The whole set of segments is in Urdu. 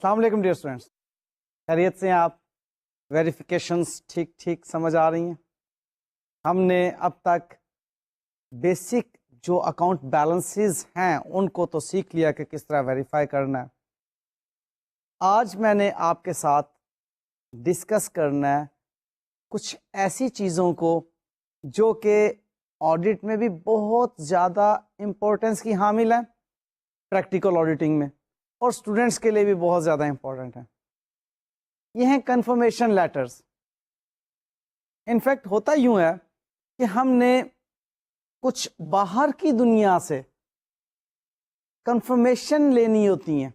السلام علیکم ڈیئر اسٹوڈینٹس، خیریت سے ہیں آپ؟ ویریفیکیشنس ٹھیک سمجھ آ رہی ہیں؟ ہم نے اب تک بیسک جو اکاؤنٹ بیلنسز ہیں ان کو تو سیکھ لیا کہ کس طرح ویریفائی کرنا ہے. آج میں نے آپ کے ساتھ ڈسکس کرنا ہے کچھ ایسی چیزوں کو جو کہ آڈٹ میں بھی بہت زیادہ امپورٹنس کی حامل ہیں، پریکٹیکل آڈیٹنگ میں، اور اسٹوڈنٹس کے لیے بھی بہت زیادہ امپورٹنٹ ہیں. یہ ہیں کنفرمیشن لیٹرز. انفیکٹ ہوتا یوں ہے کہ ہم نے کچھ باہر کی دنیا سے کنفرمیشن لینی ہوتی ہیں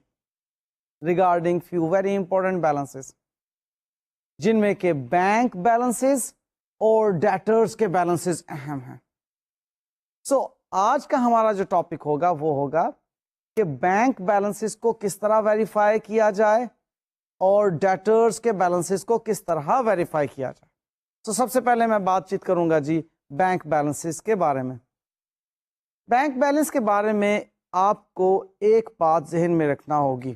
regarding few very important balances, جن میں کہ بینک بیلنسز اور ڈیٹرز کے بیلنسز اہم ہیں. سو آج کا ہمارا جو ٹاپک ہوگا وہ ہوگا کہ بینک بیلنسز کو کس طرح ویریفائی کیا جائے اور ڈیٹرز کے بیلنسز کو کس طرح ویریفائی کیا جائے. تو سب سے پہلے میں بات چیت کروں گا جی بینک بیلنسز کے بارے میں. بینک بیلنس کے بارے میں آپ کو ایک بات ذہن میں رکھنا ہوگی.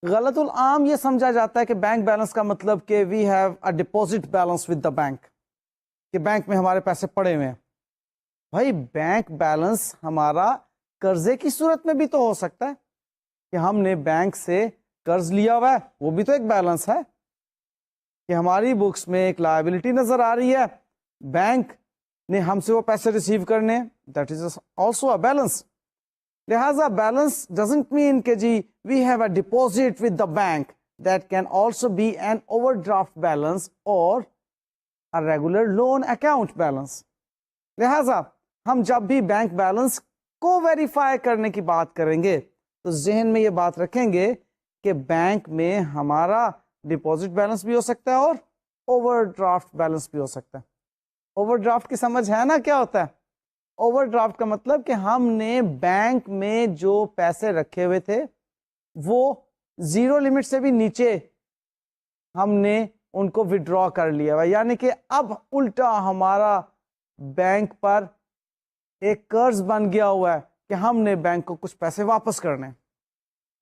غلط العام یہ سمجھا جاتا ہے کہ بینک بیلنس کا مطلب کہ we have a deposit balance with the bank, کہ بینک میں ہمارے پیسے پڑے ہوئے ہیں. بھائی بینک بیلنس ہمارا قرضے کی صورت میں بھی تو ہو سکتا ہے کہ ہم نے بینک سے قرض لیا ہوا ہے، وہ بھی تو ایک بیلنس ہے کہ ہماری بکس میں ایک لائبلٹی نظر آ رہی ہے، بینک نے ہم سے وہ پیسے ریسیو کرنے، that is also a balance. لہذا بیلنس ڈزنٹ مین کہ جی we have a deposit with the bank, that can also be an overdraft balance اور ریگولر لون اکاؤنٹ بیلنس. لہذا ہم جب بھی بینک بیلنس کو ویریفائی کرنے کی بات کریں گے تو ذہن میں یہ بات رکھیں گے کہ بینک میں ہمارا ڈپازٹ بیلنس بھی ہو سکتا ہے اور اوور ڈرافٹ بیلنس بھی ہو سکتا ہے. اوور ڈرافٹ کی سمجھ ہے نا کیا ہوتا ہے؟ اوور ڈرافٹ کا مطلب کہ ہم نے بینک میں جو پیسے رکھے ہوئے تھے وہ زیرو لمٹ سے بھی نیچے ہم نے ان کو وڈرا کر لیا ہوا، یعنی کہ اب الٹا ہمارا بینک پر ایک قرض بن گیا ہوا ہے کہ ہم نے بینک کو کچھ پیسے واپس کرنے،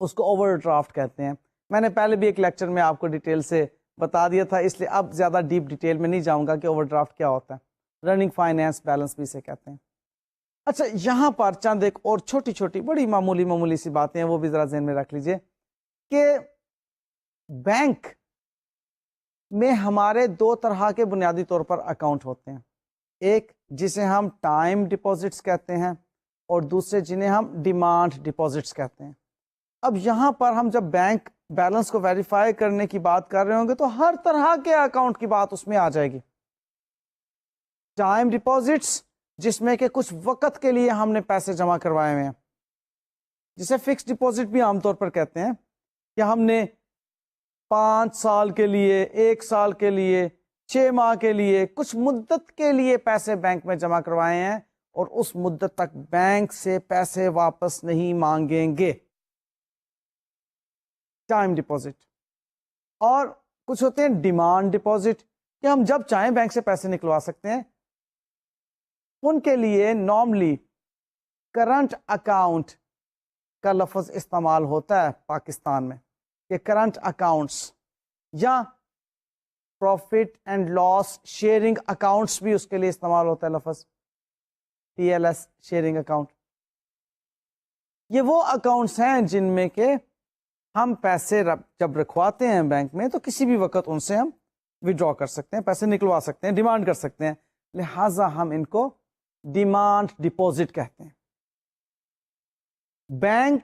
اس کو اوور ڈرافٹ کہتے ہیں. میں نے پہلے بھی ایک لیکچر میں آپ کو ڈیٹیل سے بتا دیا تھا، اس لیے اب زیادہ ڈیپ ڈیٹیل میں نہیں جاؤں گا کہ اوور ڈرافٹ کیا ہوتا ہے. رننگ فائنینس بیلنس بھی اسے کہتے ہیں. اچھا، یہاں پر چند ایک اور چھوٹی چھوٹی بڑی معمولی سی باتیں ہیں، وہ بھی ذرا ذہن میں رکھ لیجئے کہ بینک میں ہمارے دو طرح کے بنیادی طور پر اکاؤنٹ ہوتے ہیں. ایک جسے ہم ٹائم ڈپازٹس کہتے ہیں اور دوسرے جنہیں ہم ڈیمانڈ ڈپازٹس کہتے ہیں. اب یہاں پر ہم جب بینک بیلنس کو ویریفائی کرنے کی بات کر رہے ہوں گے تو ہر طرح کے اکاؤنٹ کی بات اس میں آ جائے گی. ٹائم ڈپازٹس جس میں کہ کچھ وقت کے لیے ہم نے پیسے جمع کروائے ہوئے ہیں، جسے فکس ڈپازٹ بھی عام طور پر کہتے ہیں، کہ ہم نے 5 سال کے لیے، 1 سال کے لیے، 6 ماہ کے لیے، کچھ مدت کے لیے پیسے بینک میں جمع کروائے ہیں اور اس مدت تک بینک سے پیسے واپس نہیں مانگیں گے. Time deposit. اور کچھ ہوتے ہیں ڈیمانڈ ڈپازٹ، کہ ہم جب چاہیں بینک سے پیسے نکلوا سکتے ہیں. ان کے لیے نارملی کرنٹ اکاؤنٹ کا لفظ استعمال ہوتا ہے پاکستان میں، کہ کرنٹ اکاؤنٹس یا profit and loss sharing accounts بھی اس کے لیے استعمال ہوتا ہے لفظ، PLS شیئرنگ اکاؤنٹ. یہ وہ اکاؤنٹس ہیں جن میں کہ ہم پیسے جب رکھواتے ہیں بینک میں تو کسی بھی وقت ان سے ہم وڈرا کر سکتے ہیں، پیسے نکلوا سکتے ہیں، ڈیمانڈ کر سکتے ہیں. لہذا ہم ان کو ڈیمانڈ ڈپازٹ کہتے ہیں. بینک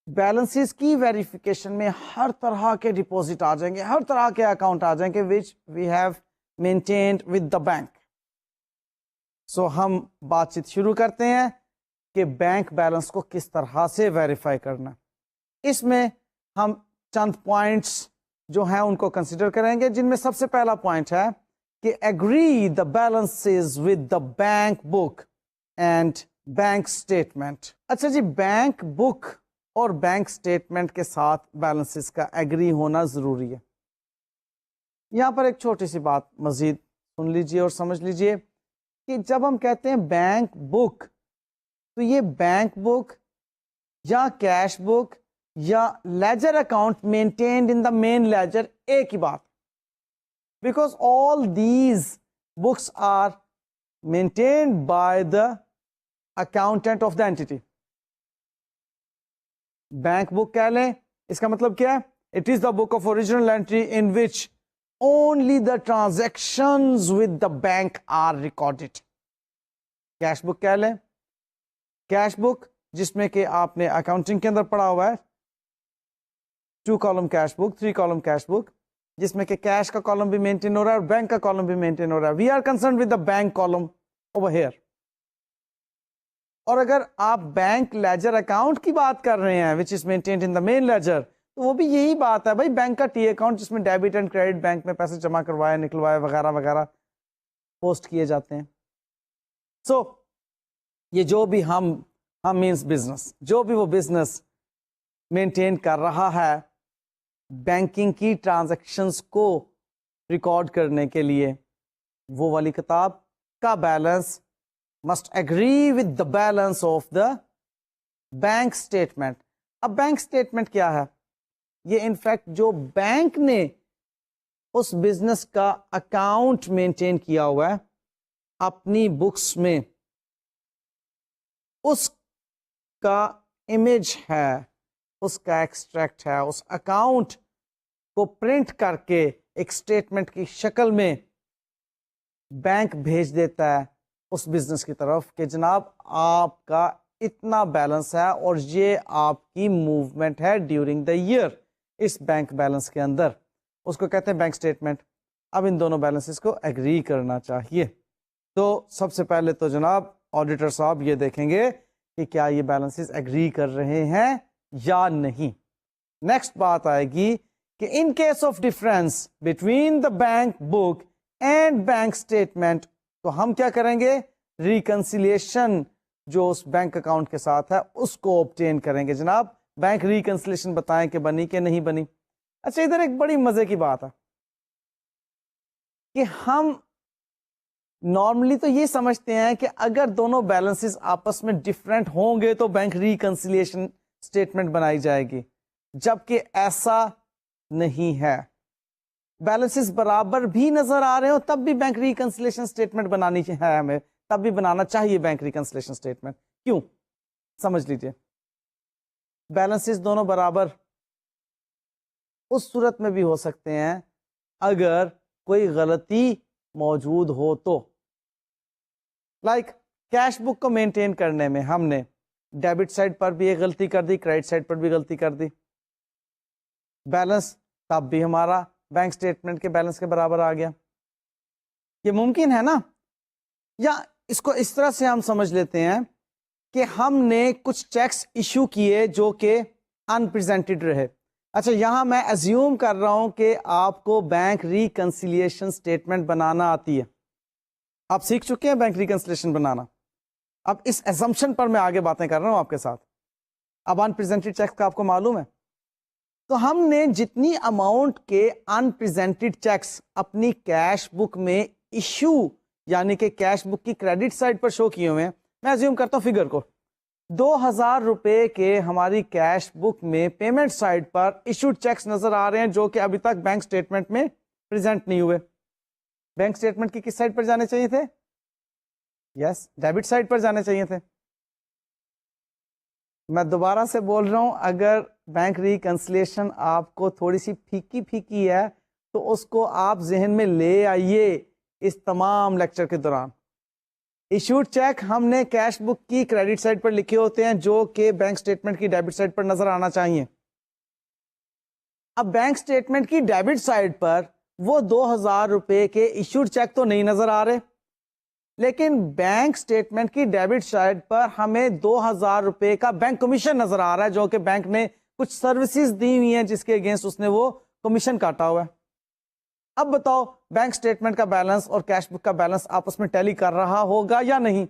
بیلنسز کی ویریفیکیشن میں ہر طرح کے ڈپازٹ آ جائیں گے، ہر طرح کے اکاؤنٹ آ جائیں گے which we have maintained with the bank. سو ہم بات چیت شروع کرتے ہیں کہ بینک بیلنس کو کس طرح سے ویریفائی کرنا. اس میں ہم چند پوائنٹس جو ہیں ان کو کنسیڈر کریں گے، جن میں سب سے پہلا پوائنٹ ہے کہ agree the balances with the bank book and bank statement. اچھا جی، بینک بک اور بینک سٹیٹمنٹ کے ساتھ بیلنسز کا ایگری ہونا ضروری ہے. یہاں پر ایک چھوٹی سی بات مزید سن لیجئے اور سمجھ لیجئے کہ جب ہم کہتے ہیں بینک بک تو یہ بینک بک یا کیش بک یا ledger account maintained in the main ledger, ایک ہی بات، because all these books are maintained by the accountant of the entity. Bank book کہہ لیں، اس کا مطلب کیا ہے؟ It is the book of original entry in which only the transactions with the bank are recorded. Cash book کہہ لیں، کیش بک جس میں کہ آپ نے اکاؤنٹنگ کے اندر پڑھا ہوا ہے 2 column cash book, 3 column cash book, جس میں کہ کیش کا کالم بھی مینٹین ہو رہا ہے اور بینک کا کالم بھی مینٹین ہو رہا ہے. We are concerned with the bank column over here. اور اگر آپ بینک لیجر اکاؤنٹ کی بات کر رہے ہیں which is maintained in the main ledger، تو وہ بھی یہی بات ہے بھائی، بینک کا ٹی اکاؤنٹ جس میں ڈیبٹ اینڈ کریڈٹ بینک میں پیسے جمع کروائے نکلوائے وغیرہ وغیرہ پوسٹ کیے جاتے ہیں. سو یہ جو بھی ہم مینس بزنس، جو بھی وہ بزنس مینٹین کر رہا ہے بینکنگ کی ٹرانزیکشنز کو ریکارڈ کرنے کے لیے، وہ والی کتاب کا balance must agree with the balance of the bank statement. اب بینک اسٹیٹمنٹ کیا ہے؟ یہ انفیکٹ جو بینک نے اس بزنس کا اکاؤنٹ مینٹین کیا ہوا ہے اپنی بکس میں، اس کا امیج ہے، اس کا ایکسٹریکٹ ہے، اس اکاؤنٹ کو پرنٹ کر کے ایک اسٹیٹمنٹ کی شکل میں بینک بھیج دیتا ہے اس بزنس کی طرف کہ جناب آپ کا اتنا بیلنس ہے اور یہ آپ کی موومنٹ ہے ڈیورنگ دا ایئر اس بینک بیلنس کے اندر. اس کو کہتے ہیں بینک اسٹیٹمنٹ. اب ان دونوں بیلنسز کو ایگری کرنا چاہیے. تو سب سے پہلے تو جناب آڈیٹر صاحب یہ دیکھیں گے کہ کیا یہ بیلنسز ایگری کر رہے ہیں یا نہیں. نیکسٹ بات آئے گی کہ in case of difference between the bank book and bank statement, تو ہم کیا کریں گے؟ ریکنسیلیشن جو اس بینک اکاؤنٹ کے ساتھ ہے اس کو obtain کریں گے. جناب بینک ریکنسیلیشن بتائیں کہ بنی کہ نہیں بنی. اچھا ادھر ایک بڑی مزے کی بات ہے کہ ہم نارملی تو یہ سمجھتے ہیں کہ اگر دونوں بیلنسز آپس میں ڈفرینٹ ہوں گے تو بینک ریکنسیلیشن اسٹیٹمنٹ بنائی جائے گی، جبکہ ایسا نہیں ہے. بیلنسز برابر بھی نظر آ رہے ہو تب بھی بینک ریکنسیلیشن اسٹیٹمنٹ بنانی ہے، ہمیں تب بھی بنانا چاہیے بینک ریکنسیلیشن اسٹیٹمنٹ. کیوں؟ سمجھ لیجئے. بیلنسز دونوں برابر اس صورت میں بھی ہو سکتے ہیں اگر کوئی غلطی موجود ہو تو. لائک کیش بک کو مینٹین کرنے میں ہم نے ڈیبٹ سائڈ پر بھی ایک غلطی کر دی، کریڈٹ سائڈ پر بھی غلطی کر دی، بیلنس تب بھی ہمارا بینک اسٹیٹمنٹ کے بیلنس کے برابر آ گیا. یہ ممکن ہے نا؟ یا اس کو اس طرح سے ہم سمجھ لیتے ہیں کہ ہم نے کچھ چیکس ایشو کیے جو کہ انپریزنٹڈ رہے. اچھا یہاں میں ایزیوم کر رہا ہوں کہ آپ کو بینک ریکنسیلیشن اسٹیٹمنٹ بنانا آتی ہے، آپ سیکھ چکے ہیں بینک ریکنسیلیشن بنانا. اب اس ایزمپشن پر میں آگے باتیں کر رہا ہوں آپ کے ساتھ. اب انپریزنٹڈ چیکس کا آپ کو معلوم ہے، تو ہم نے جتنی اماؤنٹ کے انپریزنٹڈ چیکس اپنی کیش بک میں ایشو یعنی کہ کیش بک کی کریڈٹ سائڈ پر شو کیے ہوئے ہیں، میں ایزیوم کرتا ہوں فگر کو 2000 روپے کے ہماری کیش بک میں پیمنٹ سائڈ پر ایشوڈ چیکس نظر آ رہے ہیں جو کہ ابھی تک بینک سٹیٹمنٹ میں پریزنٹ نہیں ہوئے. بینک سٹیٹمنٹ کی کس سائڈ پر جانے چاہیے تھے؟ یس ڈیبٹ سائڈ پر جانے چاہیے تھے. میں دوبارہ سے بول رہا ہوں، اگر بینک ریکنسلیشن آپ کو تھوڑی سی پھیکی ہے تو اس کو آپ ذہن میں لے آئیے اس تمام لیکچر کے دوران. ایشوڈ چیک ہم نے کیش بک کی کریڈٹ سائڈ پر لکھے ہوتے ہیں جو کہ بینک سٹیٹمنٹ کی ڈیبٹ سائڈ پر نظر آنا چاہیے. اب بینک سٹیٹمنٹ کی ڈیبٹ سائڈ پر وہ 2000 روپے کے ایشوڈ چیک تو نہیں نظر آ رہے، لیکن بینک سٹیٹمنٹ کی ڈیبٹ سائڈ پر ہمیں 2000 روپے کا بینک کمیشن نظر آ رہا ہے جو کہ بینک نے کچھ سروسز دی ہوئی ہیں جس کے اگینسٹ اس نے وہ کمیشن کاٹا ہوا ہے. اب بتاؤ بینک سٹیٹمنٹ کا بیلنس اور کیش بک کا بیلنس آپس میں ٹیلی کر رہا ہوگا یا نہیں؟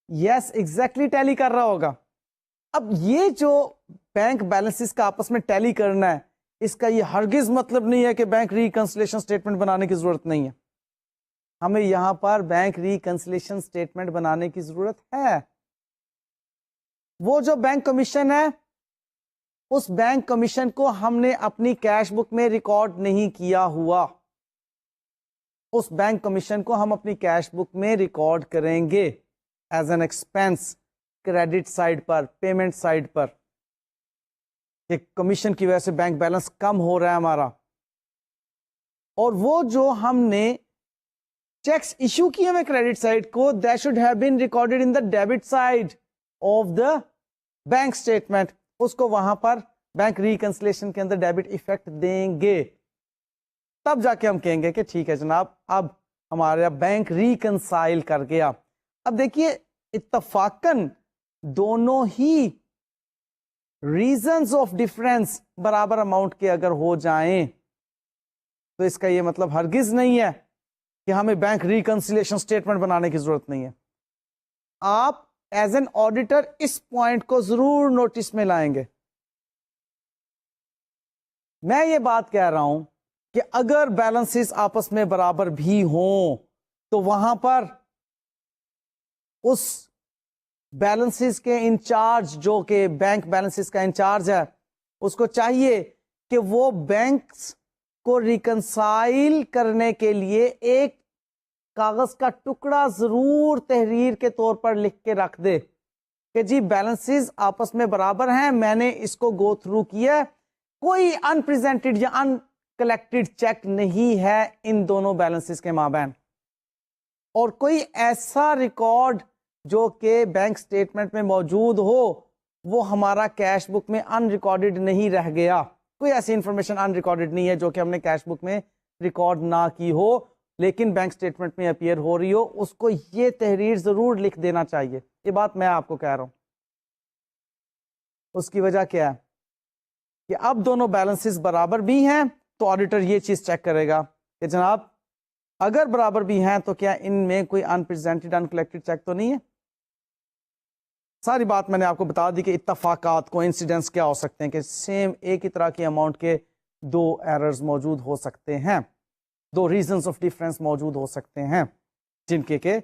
یس ایگزیکٹلی ٹیلی کر رہا ہوگا. اب یہ جو بینک بیلنسز کا آپس میں ٹیلی کرنا ہے، اس کا یہ ہرگز مطلب نہیں ہے کہ بینک ریکنسلیشن سٹیٹمنٹ بنانے کی ضرورت نہیں ہے. ہمیں یہاں پر بینک ریکنسلیشن سٹیٹمنٹ بنانے کی ضرورت ہے. وہ جو بینک کمیشن ہے اس بینک کمیشن کو ہم نے اپنی کیش بک میں ریکارڈ نہیں کیا ہوا. اس بینک کمیشن کو ہم اپنی کیش بک میں ریکارڈ کریں گے as an expense credit side پر, پیمنٹ سائڈ پر, کہ کمیشن کی وجہ سے بینک بیلنس کم ہو رہا ہے ہمارا. اور وہ جو ہم نے چیکس ایشو کیے ہوئے کریڈٹ سائڈ کو, that should have been recorded in the debit side of the bank statement. اس کو وہاں پر بینک ریکنسلیشن کے اندر ڈیبٹ ایفیکٹ دیں گے, تب جا کے ہم کہیں گے کہ ٹھیک ہے جناب اب ہمارا بینک ریکنسائل کر گیا. اب دیکھیے اتفاقاً دونوں ہی ریزنز آف ڈفرینس برابر اماؤنٹ کے اگر ہو جائیں تو اس کا یہ مطلب ہرگز نہیں ہے کہ ہمیں بینک ریکنسیلیشن سٹیٹمنٹ بنانے کی ضرورت نہیں ہے. آپ ایز این آڈیٹر اس پوائنٹ کو ضرور نوٹس میں لائیں گے. میں یہ بات کہہ رہا ہوں کہ اگر بیلنسز آپس میں برابر بھی ہوں تو وہاں پر اس بیلنسز کے انچارج جو کہ بینک بیلنسز کا انچارج ہے اس کو چاہیے کہ وہ بینکس کو ریکنسائل کرنے کے لیے ایک کاغذ کا ٹکڑا ضرور تحریر کے طور پر لکھ کے رکھ دے کہ جی بیلنسز آپس میں برابر ہیں, میں نے اس کو گو تھرو کیا, کوئی ان پریزنٹڈ یا ان کلیکٹڈ چیک نہیں ہے ان دونوں بیلنسز کے مابین, اور کوئی ایسا ریکارڈ جو کہ بینک سٹیٹمنٹ میں موجود ہو وہ ہمارا کیش بک میں ان ریکارڈڈ نہیں رہ گیا. کوئی ایسی انفارمیشن ان ریکارڈڈ نہیں ہے جو کہ ہم نے کیش بک میں ریکارڈ نہ کی ہو لیکن بینک سٹیٹمنٹ میں اپیئر ہو رہی ہو, اس کو یہ تحریر ضرور لکھ دینا چاہیے. یہ بات میں آپ کو کہہ رہا ہوں. اس کی وجہ کیا ہے کہ اب دونوں بیلنسز برابر بھی ہیں تو آڈیٹر یہ چیز چیک کرے گا کہ جناب اگر برابر بھی ہیں تو کیا ان میں کوئی ان پریزنٹڈ ان کلیکٹڈ چیک تو نہیں ہے. ساری بات میں نے آپ کو بتا دی کہ اتفاقات کو انسیڈنس کیا ہو سکتے ہیں کہ سیم ایک ہی طرح کی اماؤنٹ کے دو ایررز موجود ہو سکتے ہیں, دو ریزنز آف ڈفرینس موجود ہو سکتے ہیں جن کے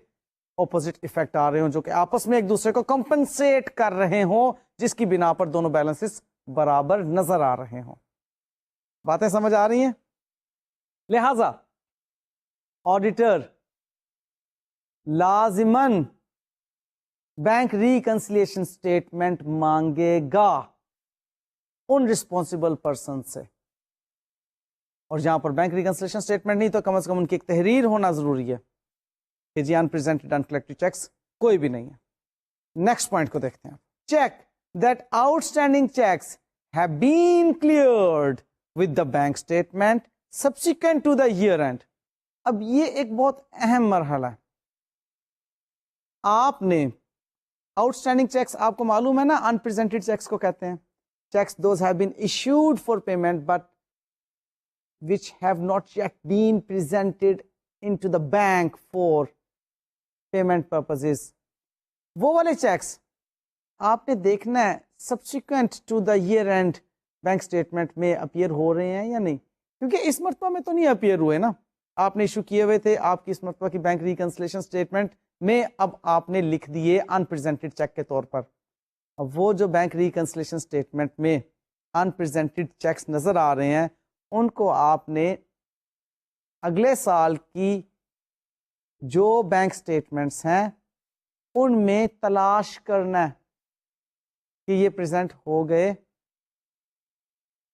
اپوزٹ ایفیکٹ آ رہے ہوں, جو کہ آپس میں ایک دوسرے کو کمپنسیٹ کر رہے ہوں, جس کی بنا پر دونوں بیلنسز برابر نظر آ رہے ہوں. باتیں سمجھ آ رہی ہیں؟ لہذا آڈیٹر لازماً بینک ریکنسلیشن سٹیٹمنٹ مانگے گا ان رسپانسبل پرسن سے, اور جہاں پر بینک ریکنسلیشن سٹیٹمنٹ نہیں تو کم از کم ان کی ایک تحریر ہونا ضروری ہے کہ جی unpresented uncollected cheques کوئی بھی نہیں ہے. نیکسٹ پوائنٹ کو دیکھتے ہیں. Check that outstanding cheques have been cleared with the bank statement subsequent to the year end. اب یہ ایک بہت اہم مرحلہ ہے. آپ نے آؤٹ اسٹینڈنگ چیکس, آپ کو معلوم ہے نا انپریزنٹڈ چیکس کو کہتے ہیں. Cheques those have been issued for payment but which have not yet been presented into the bank for payment purposes. وہ والے چیکس آپ نے دیکھنا ہے subsequent to the year end bank statement میں اپیئر ہو رہے ہیں یا نہیں, کیونکہ اس مرتبہ میں تو نہیں اپیئر ہوئے نا, آپ نے ایشو کیے ہوئے تھے, آپ کی اس مرتبہ کی بینک ریکنسلیشن اسٹیٹمنٹ میں اب آپ نے لکھ دیے انپریزنٹڈ چیک کے طور پر. اب وہ جو بینک ریکنسلیشن اسٹیٹمنٹ میں انپریزنٹڈ چیکس نظر آ رہے ہیں ان کو آپ نے اگلے سال کی جو بینک سٹیٹمنٹس ہیں ان میں تلاش کرنا ہے کہ یہ پریزنٹ ہو گئے.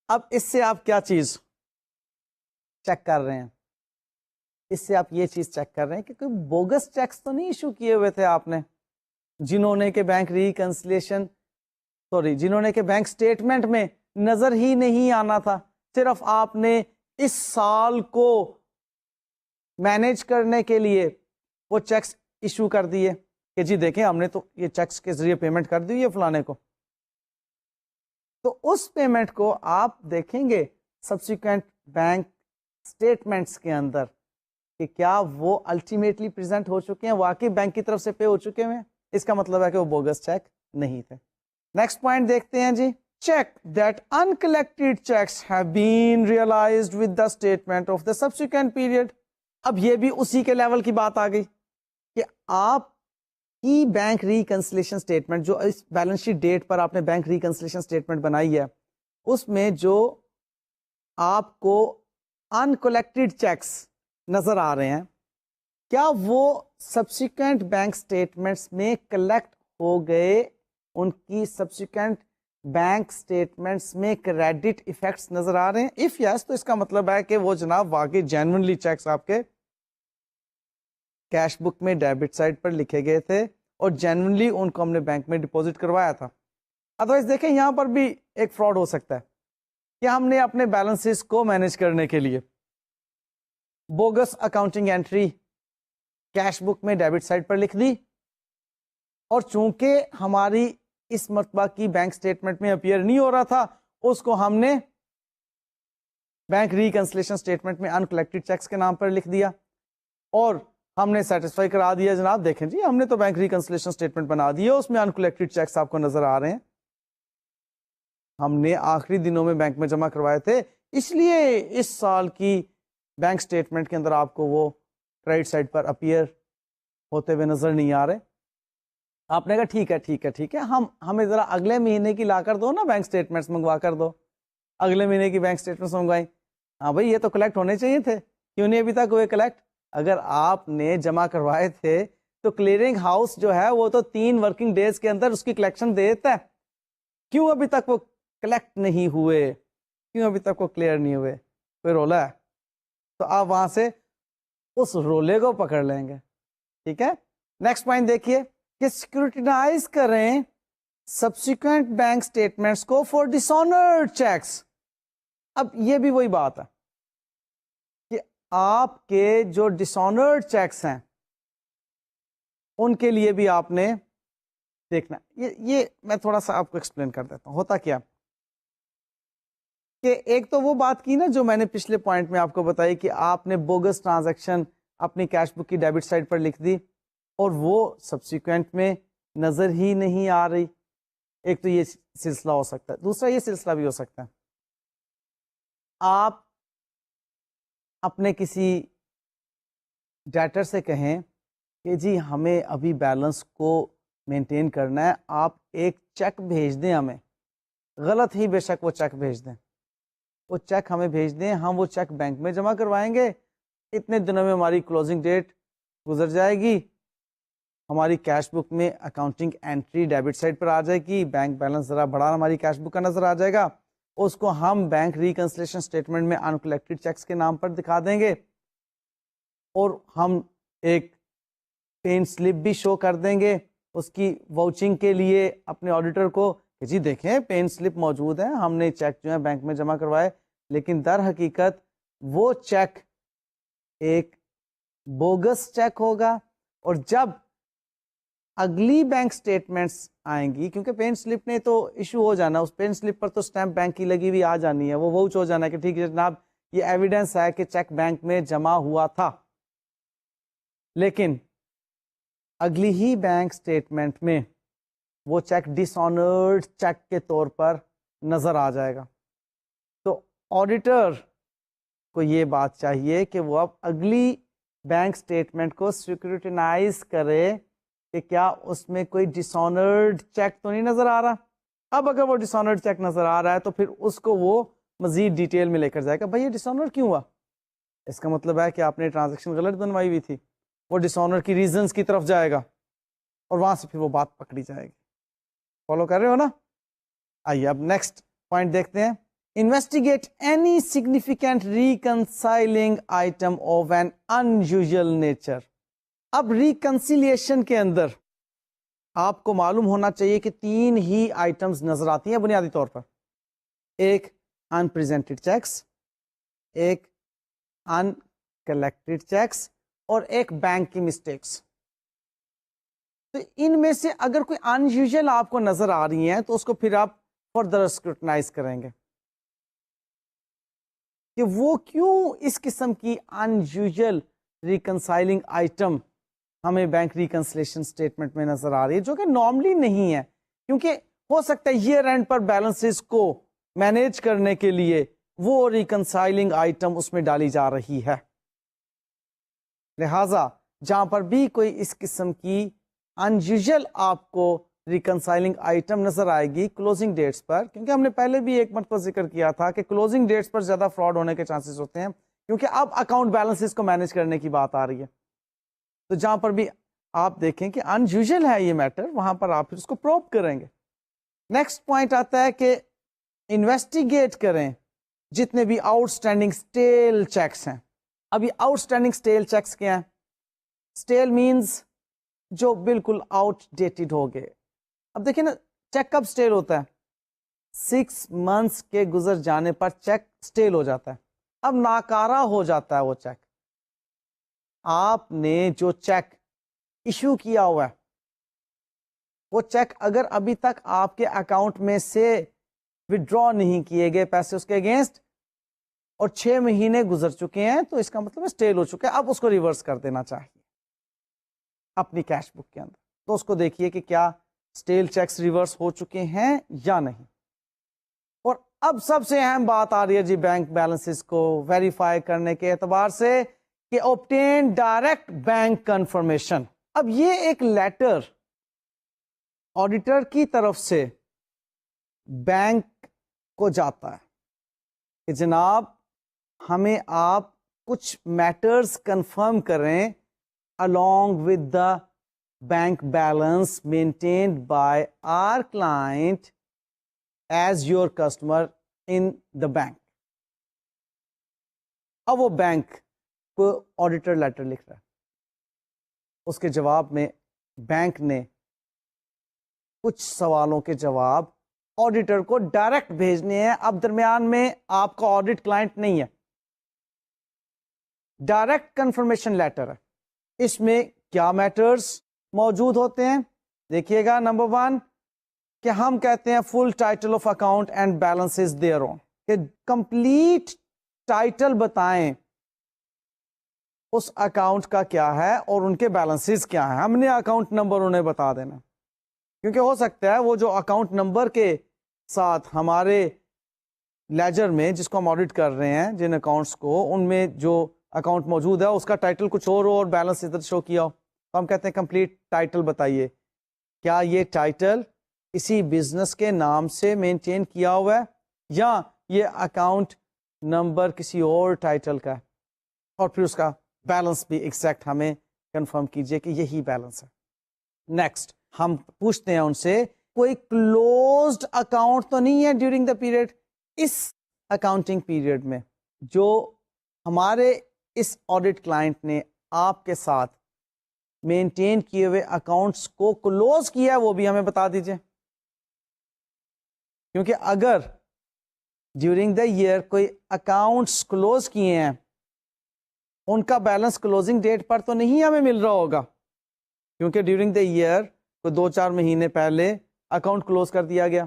اب اس سے آپ کیا چیز چیک کر رہے ہیں؟ اس سے آپ یہ چیز چیک کر رہے ہیں کہ کوئی بوگس چیکس تو نہیں ایشو کیے ہوئے تھے آپ نے, جنہوں نے کہ بینک ریکنسلیشن جنہوں نے کہ بینک سٹیٹمنٹ میں نظر ہی نہیں آنا تھا, صرف آپ نے اس سال کو مینیج کرنے کے لیے وہ چیکس ایشو کر دیے کہ جی دیکھیں ہم نے تو یہ چیکس کے ذریعے پیمنٹ کر دی ہے فلانے کو. تو اس پیمنٹ کو آپ دیکھیں گے سبسیکوینٹ بینک سٹیٹمنٹس کے اندر کہ کیا وہ الٹیمیٹلی پریزنٹ ہو چکے ہیں, واقعی بینک کی طرف سے پے ہو چکے ہیں. اس کا مطلب ہے کہ وہ بوگس چیک نہیں تھے. نیکسٹ پوائنٹ دیکھتے ہیں جی. Check that uncollected checks have been realized with the statement of the subsequent period. اب یہ بھی اسی کے لیول کی بات آ گئی کہ آپ کی بینک ریکنسلیشن سٹیٹمنٹ جو اس بیلنس شیٹ ڈیٹ پر آپ نے بینک ریکنسلیشن سٹیٹمنٹ بنائی ہے اس میں جو آپ کو انکلیکٹڈ چیکس نظر آ رہے ہیں کیا وہ سبسیکوینٹ بینک سٹیٹمنٹس میں کلیکٹ ہو گئے، ان کی سبسیکوینٹ بینک سٹیٹمنٹس میں کریڈٹ ایفیکٹس نظر آ رہے ہیں؟ اف یس تو اس کا مطلب ہے کہ وہ جناب واقعی جینوئنلی چیکس آپ کے کیش بک میں ڈیبٹ سائڈ پر لکھے گئے تھے اور جینوئنلی ان کو ہم نے بینک میں ڈپوزٹ کروایا تھا. ادروائز دیکھیں یہاں پر بھی ایک فراڈ ہو سکتا ہے کہ ہم نے اپنے بیلنسز کو مینج کرنے کے لیے bogus accounting entry cash book میں ڈیبٹ سائڈ پر لکھ دی، اور چونکہ ہماری اس مرتبہ کی بینک سٹیٹمنٹ میں اپیئر نہیں ہو رہا تھا، اس کو ہم نے بینک ریکنسلیشن سٹیٹمنٹ میں انکلیکٹڈ چیکس کے نام پر لکھ دیا اور ہم نے سیٹسفائی کرا دیا جناب دیکھیں جی ہم نے تو بینک ریکنسلیشن سٹیٹمنٹ بنا دی ہے، اس میں انکلیکٹڈ چیکس آپ کو نظر آ رہے ہیں، ہم نے آخری دنوں میں بینک میں جمع کروائے تھے، اس لیے اس سال کی بینک سٹیٹمنٹ کے اندر آپ کو وہ کریڈٹ سائڈ پر اپیئر ہوتے ہوئے نظر نہیں آ رہے. آپ نے کہا ٹھیک ہے ٹھیک ہے ٹھیک ہے، ہمیں ذرا اگلے مہینے کی لا کر دو نا، بینک سٹیٹمنٹس منگوا کر دو. اگلے مہینے کی بینک سٹیٹمنٹس منگوائی، ہاں بھائی یہ تو کلیکٹ ہونے چاہیے تھے، کیوں نہیں ابھی تک ہوئے کلیکٹ؟ اگر آپ نے جمع کروائے تھے تو کلیئرنگ ہاؤس جو ہے وہ تو 3 ورکنگ ڈیز کے اندر اس کی کلیکشن دے دیتا ہے، کیوں ابھی تک وہ کلیکٹ نہیں ہوئے، کیوں ابھی تک وہ کلیئر نہیں ہوئے؟ کوئی رولا ہے؟ تو آپ وہاں سے اس رولے کو پکڑ لیں گے. ٹھیک ہے، نیکسٹ پوائنٹ دیکھیے کہ سیکورٹائز کریں سبسیکوینٹ بینک سٹیٹمنٹس کو فار ڈسآنرڈ چیکس. اب یہ بھی وہی بات ہے کہ آپ کے جو ڈسآنرڈ چیکس ہیں ان کے لیے بھی آپ نے دیکھنا. یہ میں تھوڑا سا آپ کو ایکسپلین کر دیتا ہوں. ہوتا کیا کہ ایک تو وہ بات کی نا جو میں نے پچھلے پوائنٹ میں آپ کو بتائی کہ آپ نے بوگس ٹرانزیکشن اپنی کیش بک کی ڈیبٹ سائڈ پر لکھ دی اور وہ سبسیکوینٹ میں نظر ہی نہیں آ رہی. ایک تو یہ سلسلہ ہو سکتا ہے، دوسرا یہ سلسلہ بھی ہو سکتا ہے آپ اپنے کسی ڈیٹر سے کہیں کہ جی ہمیں ابھی بیلنس کو مینٹین کرنا ہے، آپ ایک چیک بھیج دیں ہمیں، غلط ہی بے شک وہ چیک بھیج دیں، وہ چیک ہمیں بھیج دیں، ہم وہ چیک بینک میں جمع کروائیں گے، اتنے دنوں میں ہماری کلوزنگ ڈیٹ گزر جائے گی، ہماری کیش بک میں اکاؤنٹنگ انٹری ڈیبٹ سائڈ پر آ جائے گی، بینک بیلنس ذرا بڑا ہماری کیش بک کا نظر آ جائے گا، اس کو ہم بینک ریکنسلیشن سٹیٹمنٹ میں انکلیکٹڈ چیکس کے نام پر دکھا دیں گے اور ہم ایک پین سلپ بھی شو کر دیں گے اس کی واؤچنگ کے لیے اپنے آڈیٹر کو کہ جی دیکھیں پین سلپ موجود ہے، ہم نے چیک جو ہے بینک میں جمع کروائے، لیکن در حقیقت وہ چیک ایک بوگس چیک ہوگا. اور جب اگلی بینک سٹیٹمنٹس آئیں گی، کیونکہ پین سلپ نے تو ایشو ہو جانا، اس پین سلپ پر تو سٹیمپ بینک کی لگی ہوئی آ جانی ہے، وہ واؤچ ہو جانا کہ ٹھیک ہے جناب یہ ایویڈنس ہے کہ چیک بینک میں جمع ہوا تھا. لیکن اگلی ہی بینک سٹیٹمنٹ میں وہ چیک ڈس آنرڈ چیک کے طور پر نظر آ جائے گا. تو آڈیٹر کو یہ بات چاہیے کہ وہ اب اگلی بینک سٹیٹمنٹ کو سیکورٹائز کرے کہ کیا اس میں کوئی ڈس آنرڈ چیک تو نہیں نظر آ رہا. اب اگر وہ ڈس آنرڈ چیک نظر آ رہا ہے تو پھر اس کو وہ مزید ڈیٹیل میں لے کر جائے گا، بھائی یہ ڈس آنر کیوں ہوا؟ اس کا مطلب ہے کہ آپ نے ٹرانزیکشن غلط بنوائی ہوئی تھی. وہ ڈس آنر کی ریزنز کی طرف جائے گا اور وہاں سے پھر وہ بات پکڑی جائے گی. فالو کر رہے ہو نا؟ آئیے اب نیکسٹ پوائنٹ دیکھتے ہیں. Investigate any significant reconciling item of an unusual nature. اب ریکنسیلیشن کے اندر آپ کو معلوم ہونا چاہیے کہ 3 ہی آئٹمز نظر آتی ہیں بنیادی طور پر، ایک ان پریزنٹڈ چیکس، ایک ان کلیکٹڈ چیکس اور ایک بینک کی مسٹیکس. تو ان میں سے اگر کوئی انیوژل آپ کو نظر آ رہی ہیں تو اس کو پھر آپ فردر اسکروٹنائز کریں گے کہ وہ کیوں اس قسم کی انیوژل ریکنسائلنگ آئٹم ہمیں بینک ریکنسلیشن سٹیٹمنٹ میں نظر آ رہی ہے، جو کہ نارملی نہیں ہے. کیونکہ ہو سکتا ہے ایئر اینڈ پر بیلنسز کو مینیج کرنے کے لیے وہ ریکنسائلنگ آئٹم اس میں ڈالی جا رہی ہے. لہذا جہاں پر بھی کوئی اس قسم کی انیوژل آپ کو ریکنسائلنگ آئٹم نظر آئے گی کلوزنگ ڈیٹس پر، کیونکہ ہم نے پہلے بھی ایک مرتبہ ذکر کیا تھا کہ کلوزنگ ڈیٹس پر زیادہ فراڈ ہونے کے چانسز ہوتے ہیں، کیونکہ اب اکاؤنٹ بیلنسز کو مینیج کرنے کی بات آ رہی ہے. تو جہاں پر بھی آپ دیکھیں کہ ان یوزل ہے یہ میٹر، وہاں پر آپ پھر اس کو پروب کریں گے. نیکسٹ پوائنٹ آتا ہے کہ انویسٹیگیٹ کریں جتنے بھی آؤٹ اسٹینڈنگ اسٹیل چیکس ہیں. اب یہ آؤٹ اسٹینڈنگ اسٹیل چیکس کیا ہیں؟ اسٹیل مینز جو بالکل آؤٹ ڈیٹڈ ہو گئے. اب دیکھیں نا، چیک کب اسٹیل ہوتا ہے؟ 6 months کے گزر جانے پر چیک اسٹیل ہو جاتا ہے، اب ناکارہ ہو جاتا ہے وہ چیک. آپ نے جو چیک ایشو کیا ہوا ہے وہ چیک اگر ابھی تک آپ کے اکاؤنٹ میں سے وڈرا نہیں کیے گئے پیسے اس کے اگینسٹ اور 6 مہینے گزر چکے ہیں، تو اس کا مطلب اسٹیل ہو چکا ہے. اب اس کو ریورس کر دینا چاہیے اپنی کیش بک کے اندر. تو اس کو دیکھیے کہ کیا اسٹیل چیکس ریورس ہو چکے ہیں یا نہیں. اور اب سب سے اہم بات آ رہی ہے جی بینک بیلنسز کو ویریفائی کرنے کے اعتبار سے کہ obtain ڈائریکٹ بینک کنفرمیشن. اب یہ ایک لیٹر آڈیٹر کی طرف سے بینک کو جاتا ہے کہ جناب ہمیں آپ کچھ میٹرز کنفرم کریں along with the bank balance maintained by our client as your customer in the bank. اب وہ بینک کو آڈیٹر لیٹر لکھ رہا ہے، اس کے جواب میں بینک نے کچھ سوالوں کے جواب آڈیٹر کو ڈائریکٹ بھیجنے ہیں. اب درمیان میں آپ کا آڈٹ کلائنٹ نہیں ہے، ڈائریکٹ کنفرمیشن لیٹر ہے. اس میں کیا میٹرز موجود ہوتے ہیں دیکھیے گا. نمبر 1 کہ ہم کہتے ہیں full title of account and balances there on, کہ کمپلیٹ ٹائٹل بتائیں اس اکاؤنٹ کا کیا ہے اور ان کے بیلنسز کیا ہیں. ہم نے اکاؤنٹ نمبر انہیں بتا دینا، کیونکہ ہو سکتا ہے وہ جو اکاؤنٹ نمبر کے ساتھ ہمارے لیجر میں جس کو ہم آڈٹ کر رہے ہیں جن اکاؤنٹس کو، ان میں جو اکاؤنٹ موجود ہے اس کا ٹائٹل کچھ اور ہو اور بیلنس ادھر شو کیا ہو. تو ہم کہتے ہیں کمپلیٹ ٹائٹل بتائیے. کیا یہ ٹائٹل کسی بزنس کے نام سے مینٹین کیا ہوا ہے یا یہ اکاؤنٹ نمبر کسی اور ٹائٹل کا ہے، اور پھر اس کا بیلنس بھی ایگزیکٹ ہمیں کنفرم کیجئے کہ یہی بیلنس ہے. نیکسٹ ہم پوچھتے ہیں ان سے کوئی کلوزڈ اکاؤنٹ تو نہیں ہے ڈیورنگ دا پیریڈ، اس اکاؤنٹنگ پیریڈ میں جو ہمارے اس آڈٹ کلائنٹ نے آپ کے ساتھ مینٹین کیے ہوئے اکاؤنٹس کو کلوز کیا ہے وہ بھی ہمیں بتا دیجئے. کیونکہ اگر ڈیورنگ دا ایئر کوئی اکاؤنٹس کلوز کیے ہیں ان کا بیلنس کلوزنگ ڈیٹ پر تو نہیں ہمیں مل رہا ہوگا، کیونکہ ڈیورنگ دا ایئر کوئی 2-4 مہینے پہلے اکاؤنٹ کلوز کر دیا گیا،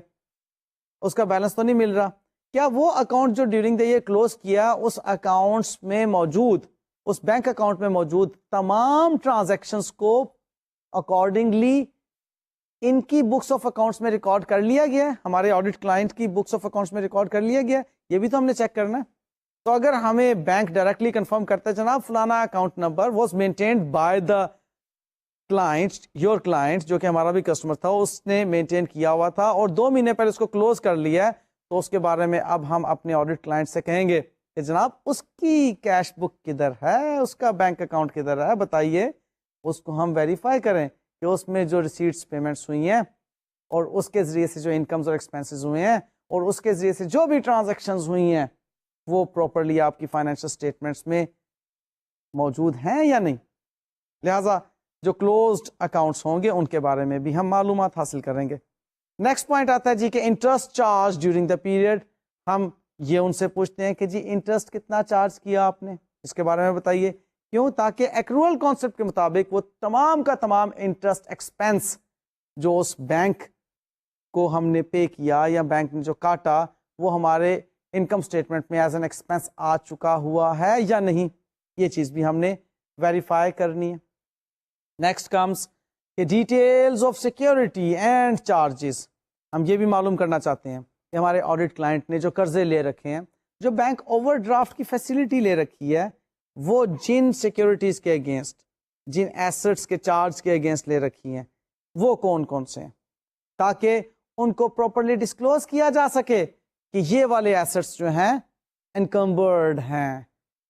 اس کا بیلنس تو نہیں مل رہا. کیا وہ اکاؤنٹ جو ڈیورنگ دا ایئر کلوز کیا اس اکاؤنٹس میں موجود، اس بینک اکاؤنٹ میں موجود تمام ٹرانزیکشنز کو اکارڈنگلی ان کی بکس آف اکاؤنٹس میں ریکارڈ کر لیا گیا ہے، ہمارے آڈٹ کلائنٹ کی بکس آف اکاؤنٹس میں ریکارڈ کر لیا گیا ہے؟ یہ بھی تو ہم نے چیک کرنا ہے. تو اگر ہمیں بینک ڈائریکٹلی کنفرم کرتا ہے جناب فلانا account number was maintained by the client, your client جو کہ ہمارا بھی کسٹمر تھا، اس نے مینٹین کیا ہوا تھا اور 2 مہینے پہلے اس کو کلوز کر لیا ہے، تو اس کے بارے میں اب ہم اپنے آڈٹ کلائنٹ سے کہیں گے کہ جناب اس کی کیش بک کدھر ہے، اس کا بینک اکاؤنٹ کدھر ہے، بتائیے. اس کو ہم ویریفائی کریں کہ اس میں جو ریسیٹس پیمنٹس ہوئی ہیں اور اس کے ذریعے سے جو انکمز اور ایکسپینسز ہوئے ہیں اور اس کے ذریعے سے جو بھی ٹرانزیکشنز ہوئی ہیں وہ پراپرلی آپ کی فائنینشل اسٹیٹمنٹس میں موجود ہیں یا نہیں. لہٰذا جو کلوزڈ اکاؤنٹس ہوں گے ان کے بارے میں بھی ہم معلومات حاصل کریں گے. نیکسٹ پوائنٹ آتا ہے جی کہ interest charge during the period. ہم یہ ان سے پوچھتے ہیں کہ جی انٹرسٹ کتنا چارج کیا آپ نے، اس کے بارے میں بتائیے. کیوں؟ تاکہ ایکروول کانسیپٹ کے مطابق وہ تمام کا تمام انٹرسٹ ایکسپینس جو اس بینک کو ہم نے پے کیا یا بینک نے جو کاٹا وہ ہمارے انکم اسٹیٹمنٹ میں ایز این ایکسپینس آ چکا ہوا ہے یا نہیں، یہ چیز بھی ہم نے ویریفائی کرنی ہے. نیکسٹ کمز کہ details of security and charges. ہم یہ بھی معلوم کرنا چاہتے ہیں کہ ہمارے آڈٹ کلائنٹ نے جو قرضے لے رکھے ہیں، جو بینک اوور ڈرافٹ کی فیسلٹی لے رکھی ہے، وہ جن سیکیورٹیز کے اگینسٹ، جن ایسٹس کے چارج کے اگینسٹ لے رکھی ہیں وہ کون کون سے ہیں. تاکہ ان کو پراپرلی ڈسکلوز کیا جا سکے کہ یہ والے ایسٹس جو ہیں انکمبرڈ ہیں،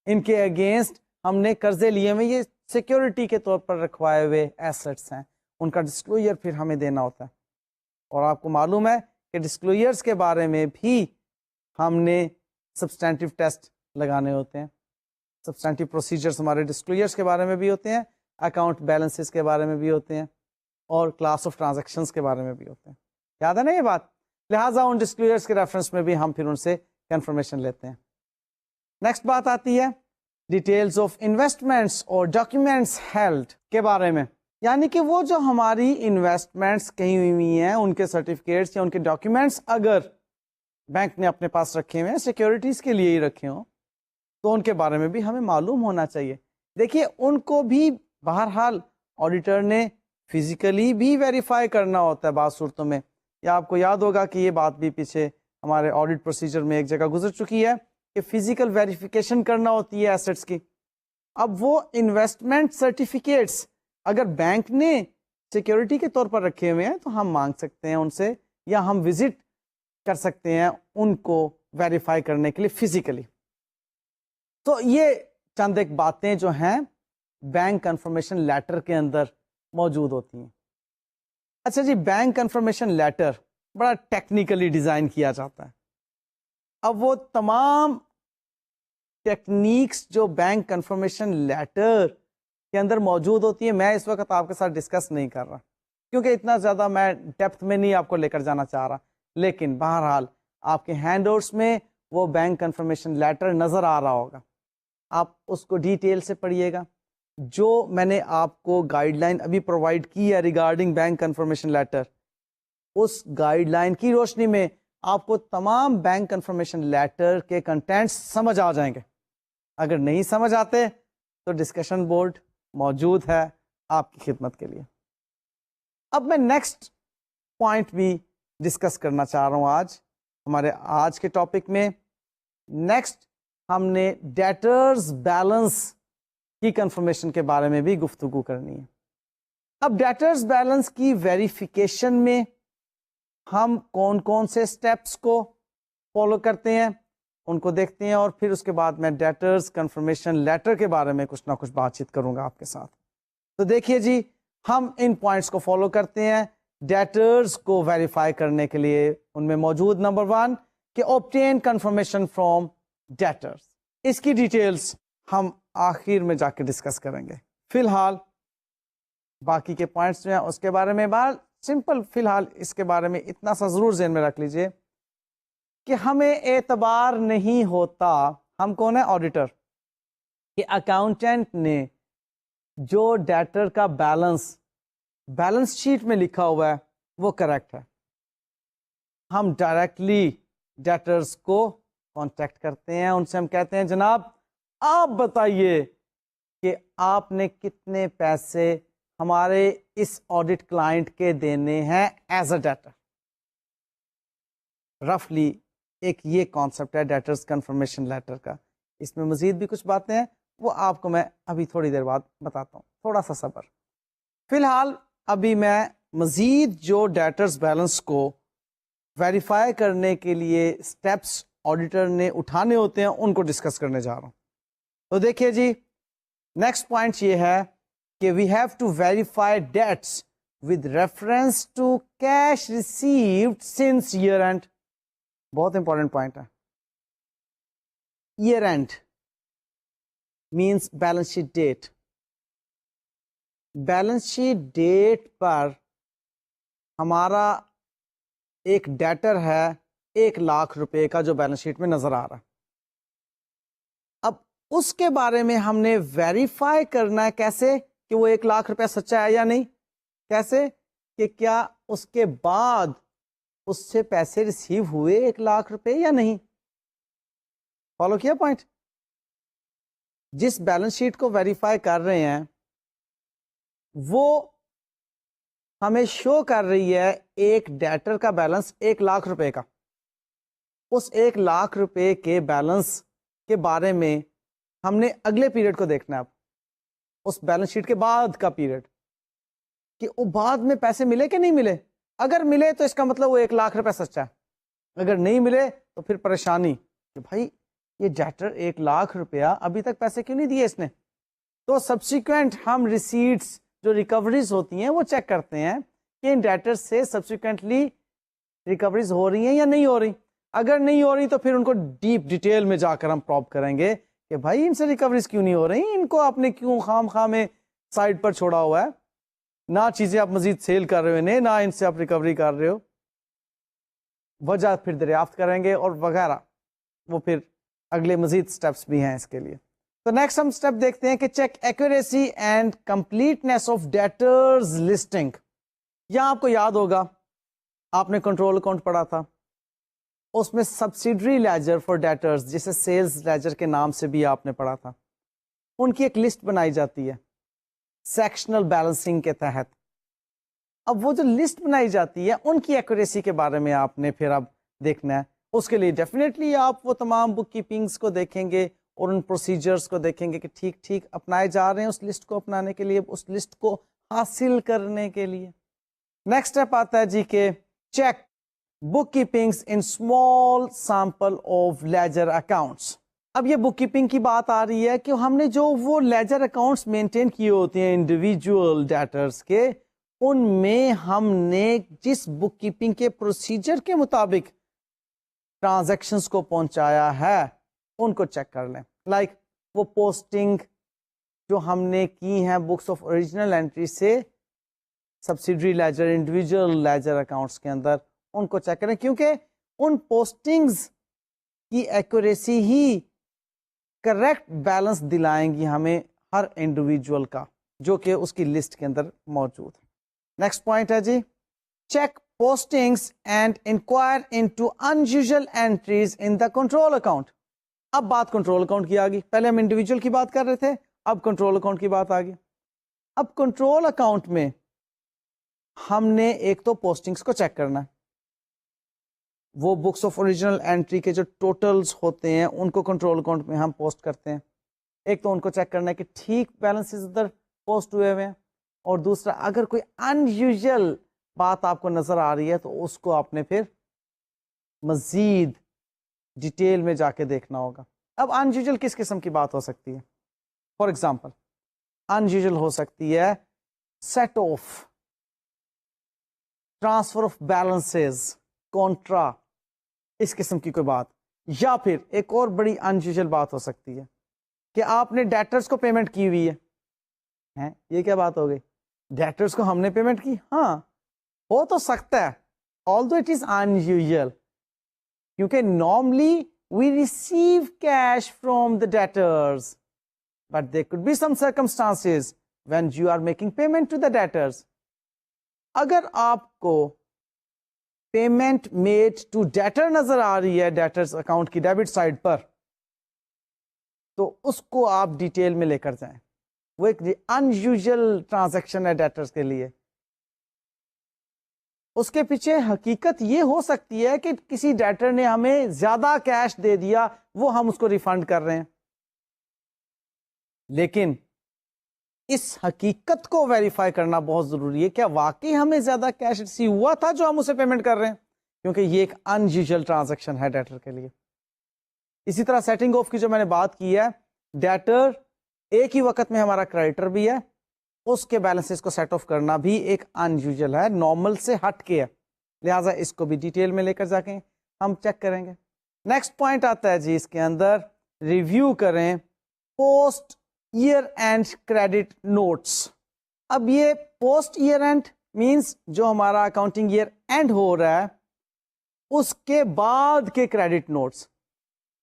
ان کے اگینسٹ ہم نے قرضے لیے ہوئے، یہ سیکیورٹی کے طور پر رکھوائے ہوئے ایسٹس ہیں، ان کا ڈسکلوجر پھر ہمیں دینا ہوتا ہے. اور آپ کو معلوم ہے کہ ڈسکلوجرز کے بارے میں بھی ہم نے سبسٹینٹیو ٹیسٹ لگانے ہوتے ہیں. سبسٹینٹیو پروسیجرز ہمارے ڈسکلوجرز کے بارے میں بھی ہوتے ہیں، اکاؤنٹ بیلنسز کے بارے میں بھی ہوتے ہیں، اور کلاس آف ٹرانزیکشنز کے بارے میں بھی ہوتے ہیں. یاد ہے نا یہ بات؟ لہٰذا ان ڈسکلوجرز کے ریفرنس میں بھی ہم پھر ان سے کنفرمیشن لیتے ہیں. نیکسٹ بات آتی ہے ڈیٹیلز آف انویسٹمنٹس اور ڈاکیومنٹس ہیلڈ کے بارے میں، یعنی کہ وہ جو ہماری انویسٹمنٹس کہیں ہوئی ہیں ان کے سرٹیفکیٹس یا ان کے ڈاکیومنٹس اگر بینک نے اپنے پاس رکھے ہوئے ہیں، سیکیورٹیز کے لیے ہی رکھے ہوں، تو ان کے بارے میں بھی ہمیں معلوم ہونا چاہیے. دیکھیے ان کو بھی بہرحال آڈیٹر نے فزیکلی بھی ویریفائی کرنا ہوتا ہے بعض صورتوں میں، یا آپ کو یاد ہوگا کہ یہ بات بھی پیچھے ہمارے آڈٹ پروسیجر میں ایک جگہ گزر چکی ہے کہ فزیکل ویریفیکیشن کرنا ہوتی ہے ایسٹس کی. اب وہ انویسٹمنٹ سرٹیفکیٹس اگر بینک نے سیکیورٹی کے طور پر رکھے ہوئے ہیں تو ہم مانگ سکتے ہیں ان سے، یا ہم وزٹ کر سکتے ہیں ان کو ویریفائی کرنے کے لیے فزیکلی. تو یہ چند ایک باتیں جو ہیں بینک کنفرمیشن لیٹر کے اندر موجود ہوتی ہیں. اچھا جی، بینک کنفرمیشن لیٹر بڑا ٹیکنیکلی ڈیزائن کیا جاتا ہے. اب وہ تمام ٹیکنیکس جو بینک کنفرمیشن لیٹر کے اندر موجود ہوتی ہیں میں اس وقت آپ کے ساتھ ڈسکس نہیں کر رہا، کیونکہ اتنا زیادہ میں ڈیپتھ میں نہیں آپ کو لے کر جانا چاہ رہا. لیکن بہرحال آپ کے ہینڈ آؤٹس میں وہ بینک کنفرمیشن لیٹر نظر آ رہا ہوگا، آپ اس کو ڈیٹیل سے پڑھیے گا. جو میں نے آپ کو گائیڈ لائن ابھی پرووائڈ کی ہے ریگارڈنگ بینک کنفرمیشن لیٹر، اس گائیڈ لائن کی روشنی میں آپ کو تمام بینک کنفرمیشن لیٹر کے کنٹینٹس سمجھ آ جائیں گے. اگر نہیں سمجھ آتے تو ڈسکشن بورڈ موجود ہے آپ کی خدمت کے لیے. اب میں نیکسٹ پوائنٹ بھی ڈسکس کرنا چاہ رہا ہوں آج ہمارے آج کے ٹاپک میں. نیکسٹ ہم نے ڈیٹرز بیلنس کی کنفرمیشن کے بارے میں بھی گفتگو کرنی ہے. اب ڈیٹرز بیلنس کی ویریفیکیشن میں ہم کون کون سے سٹیپس کو فالو کرتے ہیں ان کو دیکھتے ہیں، اور پھر اس کے بعد میں ڈیٹرز کنفرمیشن لیٹر کے بارے میں کچھ نہ کچھ بات چیت کروں گا آپ کے ساتھ. تو دیکھیے جی، ہم ان پوائنٹس کو فالو کرتے ہیں ڈیٹرز کو ویریفائی کرنے کے لیے. ان میں موجود نمبر 1 کہ obtain confirmation from debtors. اس کی ڈیٹیلز ہم آخر میں جا کے ڈسکس کریں گے. فی الحال باقی کے پوائنٹس جو ہیں اس کے بارے میں بات سمپل، فی الحال اس کے بارے میں اتنا سا ضرور ذہن میں رکھ لیجئے کہ ہمیں اعتبار نہیں ہوتا، ہم کون ہیں؟ آڈیٹر، کہ اکاؤنٹنٹ نے جو ڈیٹر کا بیلنس شیٹ میں لکھا ہوا ہے وہ کریکٹ ہے. ہم ڈائریکٹلی ڈیٹرز کو کانٹیکٹ کرتے ہیں، ان سے ہم کہتے ہیں جناب آپ بتائیے کہ آپ نے کتنے پیسے ہمارے اس آڈٹ کلائنٹ کے دینے ہیں ایز اے ڈیٹر. رفلی ایک یہ کانسیپٹ ہے ڈیٹرز کنفرمیشن لیٹر کا. اس میں مزید بھی کچھ باتیں ہیں، وہ آپ کو میں ابھی تھوڑی دیر بعد بتاتا ہوں، تھوڑا سا صبر. فی الحال ابھی میں مزید جو ڈیٹرز بیلنس کو ویریفائی کرنے کے لیے سٹیپس آڈیٹر نے اٹھانے ہوتے ہیں ان کو ڈسکس کرنے جا رہا ہوں. تو دیکھیے جی، نیکسٹ پوائنٹ یہ ہے کہ we have to verify dates with reference to cash received since year end. بہت امپورٹنٹ پوائنٹ ہے. Year end means balance sheet date. Balance sheet date پر ہمارا ایک ڈیٹر ہے 1,00,000 روپے کا جو بیلنس شیٹ میں نظر آ رہا ہے. اب اس کے بارے میں ہم نے ویریفائی کرنا ہے کیسے کہ وہ 1,00,000 روپے سچا ہے یا نہیں. کیسے کہ کیا اس کے بعد اس سے پیسے ریسیو ہوئے 1,00,000 روپے یا نہیں. فالو کیا پوائنٹ؟ جس بیلنس شیٹ کو ویریفائی کر رہے ہیں وہ ہمیں شو کر رہی ہے ایک ڈیٹر کا بیلنس 1,00,000 روپے کا. اس 1,00,000 روپے کے بیلنس کے بارے میں ہم نے اگلے پیریڈ کو دیکھنا ہے. اب اس بیلنس شیٹ کے بعد کا پیریڈ کہ وہ بعد میں پیسے ملے کہ نہیں ملے. اگر ملے تو اس کا مطلب وہ 1,00,000 روپے سچا ہے، اگر نہیں ملے تو پھر پریشانی کہ بھائی یہ ڈیٹر 1,00,000 روپیہ ابھی تک پیسے کیوں نہیں دیے اس نے. تو سبسیکوینٹ ہم ریسیٹس جو ریکوریز ہوتی ہیں وہ چیک کرتے ہیں کہ ان ڈیٹر سے سبسیکوینٹلی ریکوریز ہو رہی ہیں یا نہیں ہو رہی. اگر نہیں ہو رہی تو پھر ان کو ڈیپ ڈیٹیل میں جا کر ہم پروب کریں گے کہ بھائی ان سے ریکوریز کیوں نہیں ہو رہی، ان کو آپ نے کیوں خام خواہ میں سائڈ پر چھوڑا ہوا ہے، نہ چیزیں آپ مزید سیل کر رہے ہو، نہ ان سے آپ ریکوری کر رہے ہو. وجہ پھر دریافت کریں گے اور وغیرہ، وہ پھر اگلے مزید سٹیپس بھی ہیں اس کے لیے. تو نیکسٹ ہم سٹیپ دیکھتے ہیں کہ check accuracy and completeness of debtors listing. یہاں آپ کو یاد ہوگا آپ نے کنٹرول اکاؤنٹ پڑھا تھا، اس میں سبسیڈری لیجر فار ڈیٹرز جسے سیلز لیجر کے نام سے بھی آپ نے پڑھا تھا، ان کی ایک لسٹ بنائی جاتی ہے سیکشنل بیلنسنگ کے تحت. اب وہ جو لسٹ بنائی جاتی ہے ان کی ایکوریسی کے بارے میں آپ نے پھر اب دیکھنا ہے. اس کے لیے ڈیفینیٹلی آپ وہ تمام بک کیپنگس کو دیکھیں گے اور ان پروسیجرز کو دیکھیں گے کہ ٹھیک ٹھیک اپنائے جا رہے ہیں اس لسٹ کو اپنانے کے لیے، اس لسٹ کو حاصل کرنے کے لیے. نیکسٹ اسٹیپ آتا ہے جی کہ check bookkeepings in small sample of ledger accounts. اب یہ بک کیپنگ کی بات آ رہی ہے کہ ہم نے جو وہ لیجر اکاؤنٹس مینٹین کیے ہوتے ہیں انڈیویجول ڈیٹرز کے، ان میں ہم نے جس بک کیپنگ کے پروسیجر کے مطابق ٹرانزیکشنز کو پہنچایا ہے ان کو چیک کر لیں. لائک وہ پوسٹنگ جو ہم نے کی ہیں بکس آف اوریجنل انٹری سے subsidiary ledger individual ledger accounts کے اندر، ان کو چیک کریں کیونکہ ان پوسٹنگز کی ایکوریسی ہی کریکٹ بیلنس دلائیں گی ہمیں ہر انڈیویجول کا جو کہ اس کی لسٹ کے اندر موجود ہے. نیکسٹ پوائنٹ ہے جی check postings and enquire into unusual entries in the control account. اب بات کنٹرول اکاؤنٹ کی آ گئی، پہلے ہم انڈیویجول کی بات کر رہے تھے، اب کنٹرول اکاؤنٹ کی بات آ گئی. اب کنٹرول اکاؤنٹ میں ہم نے ایک تو پوسٹنگز کو چیک کرنا ہے، وہ بکس آف اوریجنل انٹری کے جو ٹوٹلز ہوتے ہیں ان کو کنٹرول اکاؤنٹ میں ہم پوسٹ کرتے ہیں. ایک تو ان کو چیک کرنا ہے کہ ٹھیک بیلنسز ادھر پوسٹ ہوئے ہوئے ہیں، اور دوسرا اگر کوئی ان یوزل بات آپ کو نظر آ رہی ہے تو اس کو آپ نے پھر مزید ڈیٹیل میں جا کے دیکھنا ہوگا. اب ان یوزل کس قسم کی بات ہو سکتی ہے؟ فار ایگزامپل ان یوزل ہو سکتی ہے set off, transfer of balances, contra, اس قسم کی کوئی بات. یا پھر ایک اور بڑی ان یوزل بات ہو سکتی ہے کہ آپ نے ڈیٹرز کو پیمنٹ کی ہوئی ہے. یہ کیا بات ہو گئی؟ ڈیٹرز کو ہم نے پیمنٹ کی، ہاں ہو تو سکتا ہے although it is unusual کیونکہ normally we receive cash from the debtors but there could be some circumstances when you are making payment to the debtors. اگر آپ کو پیمنٹ میڈ ٹو ڈیٹر نظر آ رہی ہے ڈیٹرز اکاؤنٹ کی ڈیبٹ سائڈ پر، تو اس کو آپ ڈیٹیل میں لے کر جائیں. وہ ایک ان یوزل ٹرانزیکشن ہے ڈیٹرز کے لیے. اس کے پیچھے حقیقت یہ ہو سکتی ہے کہ کسی ڈیٹر نے ہمیں زیادہ کیش دے دیا، وہ ہم اس کو ریفنڈ کر رہے ہیں. لیکن اس حقیقت کو ویریفائی کرنا بہت ضروری ہے، کیا واقعی ہمیں زیادہ کیش ریسیو ہوا تھا جو ہم اسے پیمنٹ کر رہے ہیں، کیونکہ یہ ایک ان یوزل ٹرانزیکشن ہے ڈیٹر کے لیے. اسی طرح سیٹنگ آف کی جو میں نے بات کی ہے، ڈیٹر ایک ہی وقت میں ہمارا کریڈیٹر بھی ہے، اس کے بیلنسز کو سیٹ آف کرنا بھی ایک ان یوزل ہے، نارمل سے ہٹ کے ہے، لہٰذا اس کو بھی ڈیٹیل میں لے کر جا کے ہم چیک کریں گے. نیکسٹ پوائنٹ آتا ہے جی اس کے اندر ریویو کریں post year end credit notes. اب یہ پوسٹ ایئر اینڈ مینس جو ہمارا اکاؤنٹنگ ایئر اینڈ ہو رہا ہے اس کے بعد کے کریڈٹ نوٹس.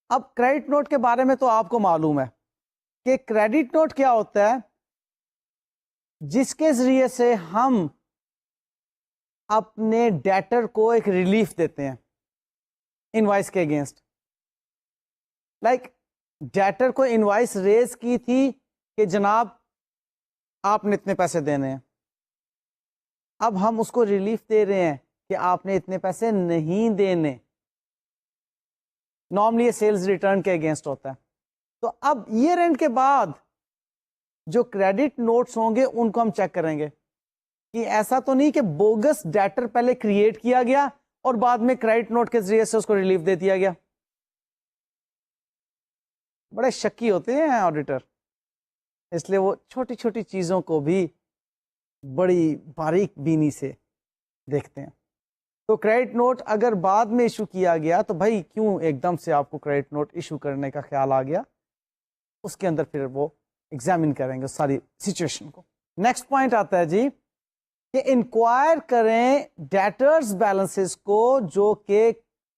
اب کریڈٹ نوٹ کے بارے میں تو آپ کو معلوم ہے کہ کریڈٹ نوٹ کیا ہوتا ہے، جس کے ذریعے سے ہم اپنے ڈیٹر کو ایک ریلیف دیتے ہیں انوائس کے اگینسٹ. لائک ڈیٹر کو انوائس ریز کی تھی کہ جناب آپ نے اتنے پیسے دینے ہیں، اب ہم اس کو ریلیف دے رہے ہیں کہ آپ نے اتنے پیسے نہیں دینے. نارملی یہ سیلز ریٹرن کے اگینسٹ ہوتا ہے. تو اب ایئر اینڈ کے بعد جو کریڈٹ نوٹس ہوں گے ان کو ہم چیک کریں گے کہ ایسا تو نہیں کہ بوگس ڈیٹر پہلے کریٹ کیا گیا اور بعد میں کریڈٹ نوٹ کے ذریعے سے اس کو ریلیف دے دیا گیا. بڑے شکی ہوتے ہیں آڈیٹر, اس لیے وہ چھوٹی چھوٹی چیزوں کو بھی بڑی باریک بینی سے دیکھتے ہیں. تو کریڈٹ نوٹ اگر بعد میں ایشو کیا گیا تو بھائی کیوں ایک دم سے آپ کو کریڈٹ نوٹ ایشو کرنے کا خیال آ گیا, اس کے اندر پھر وہ ایگزامن کریں گے ساری سچویشن کو. نیکسٹ پوائنٹ آتا ہے جی کہ انکوائر کریں ڈیٹرز بیلنسز کو جو کہ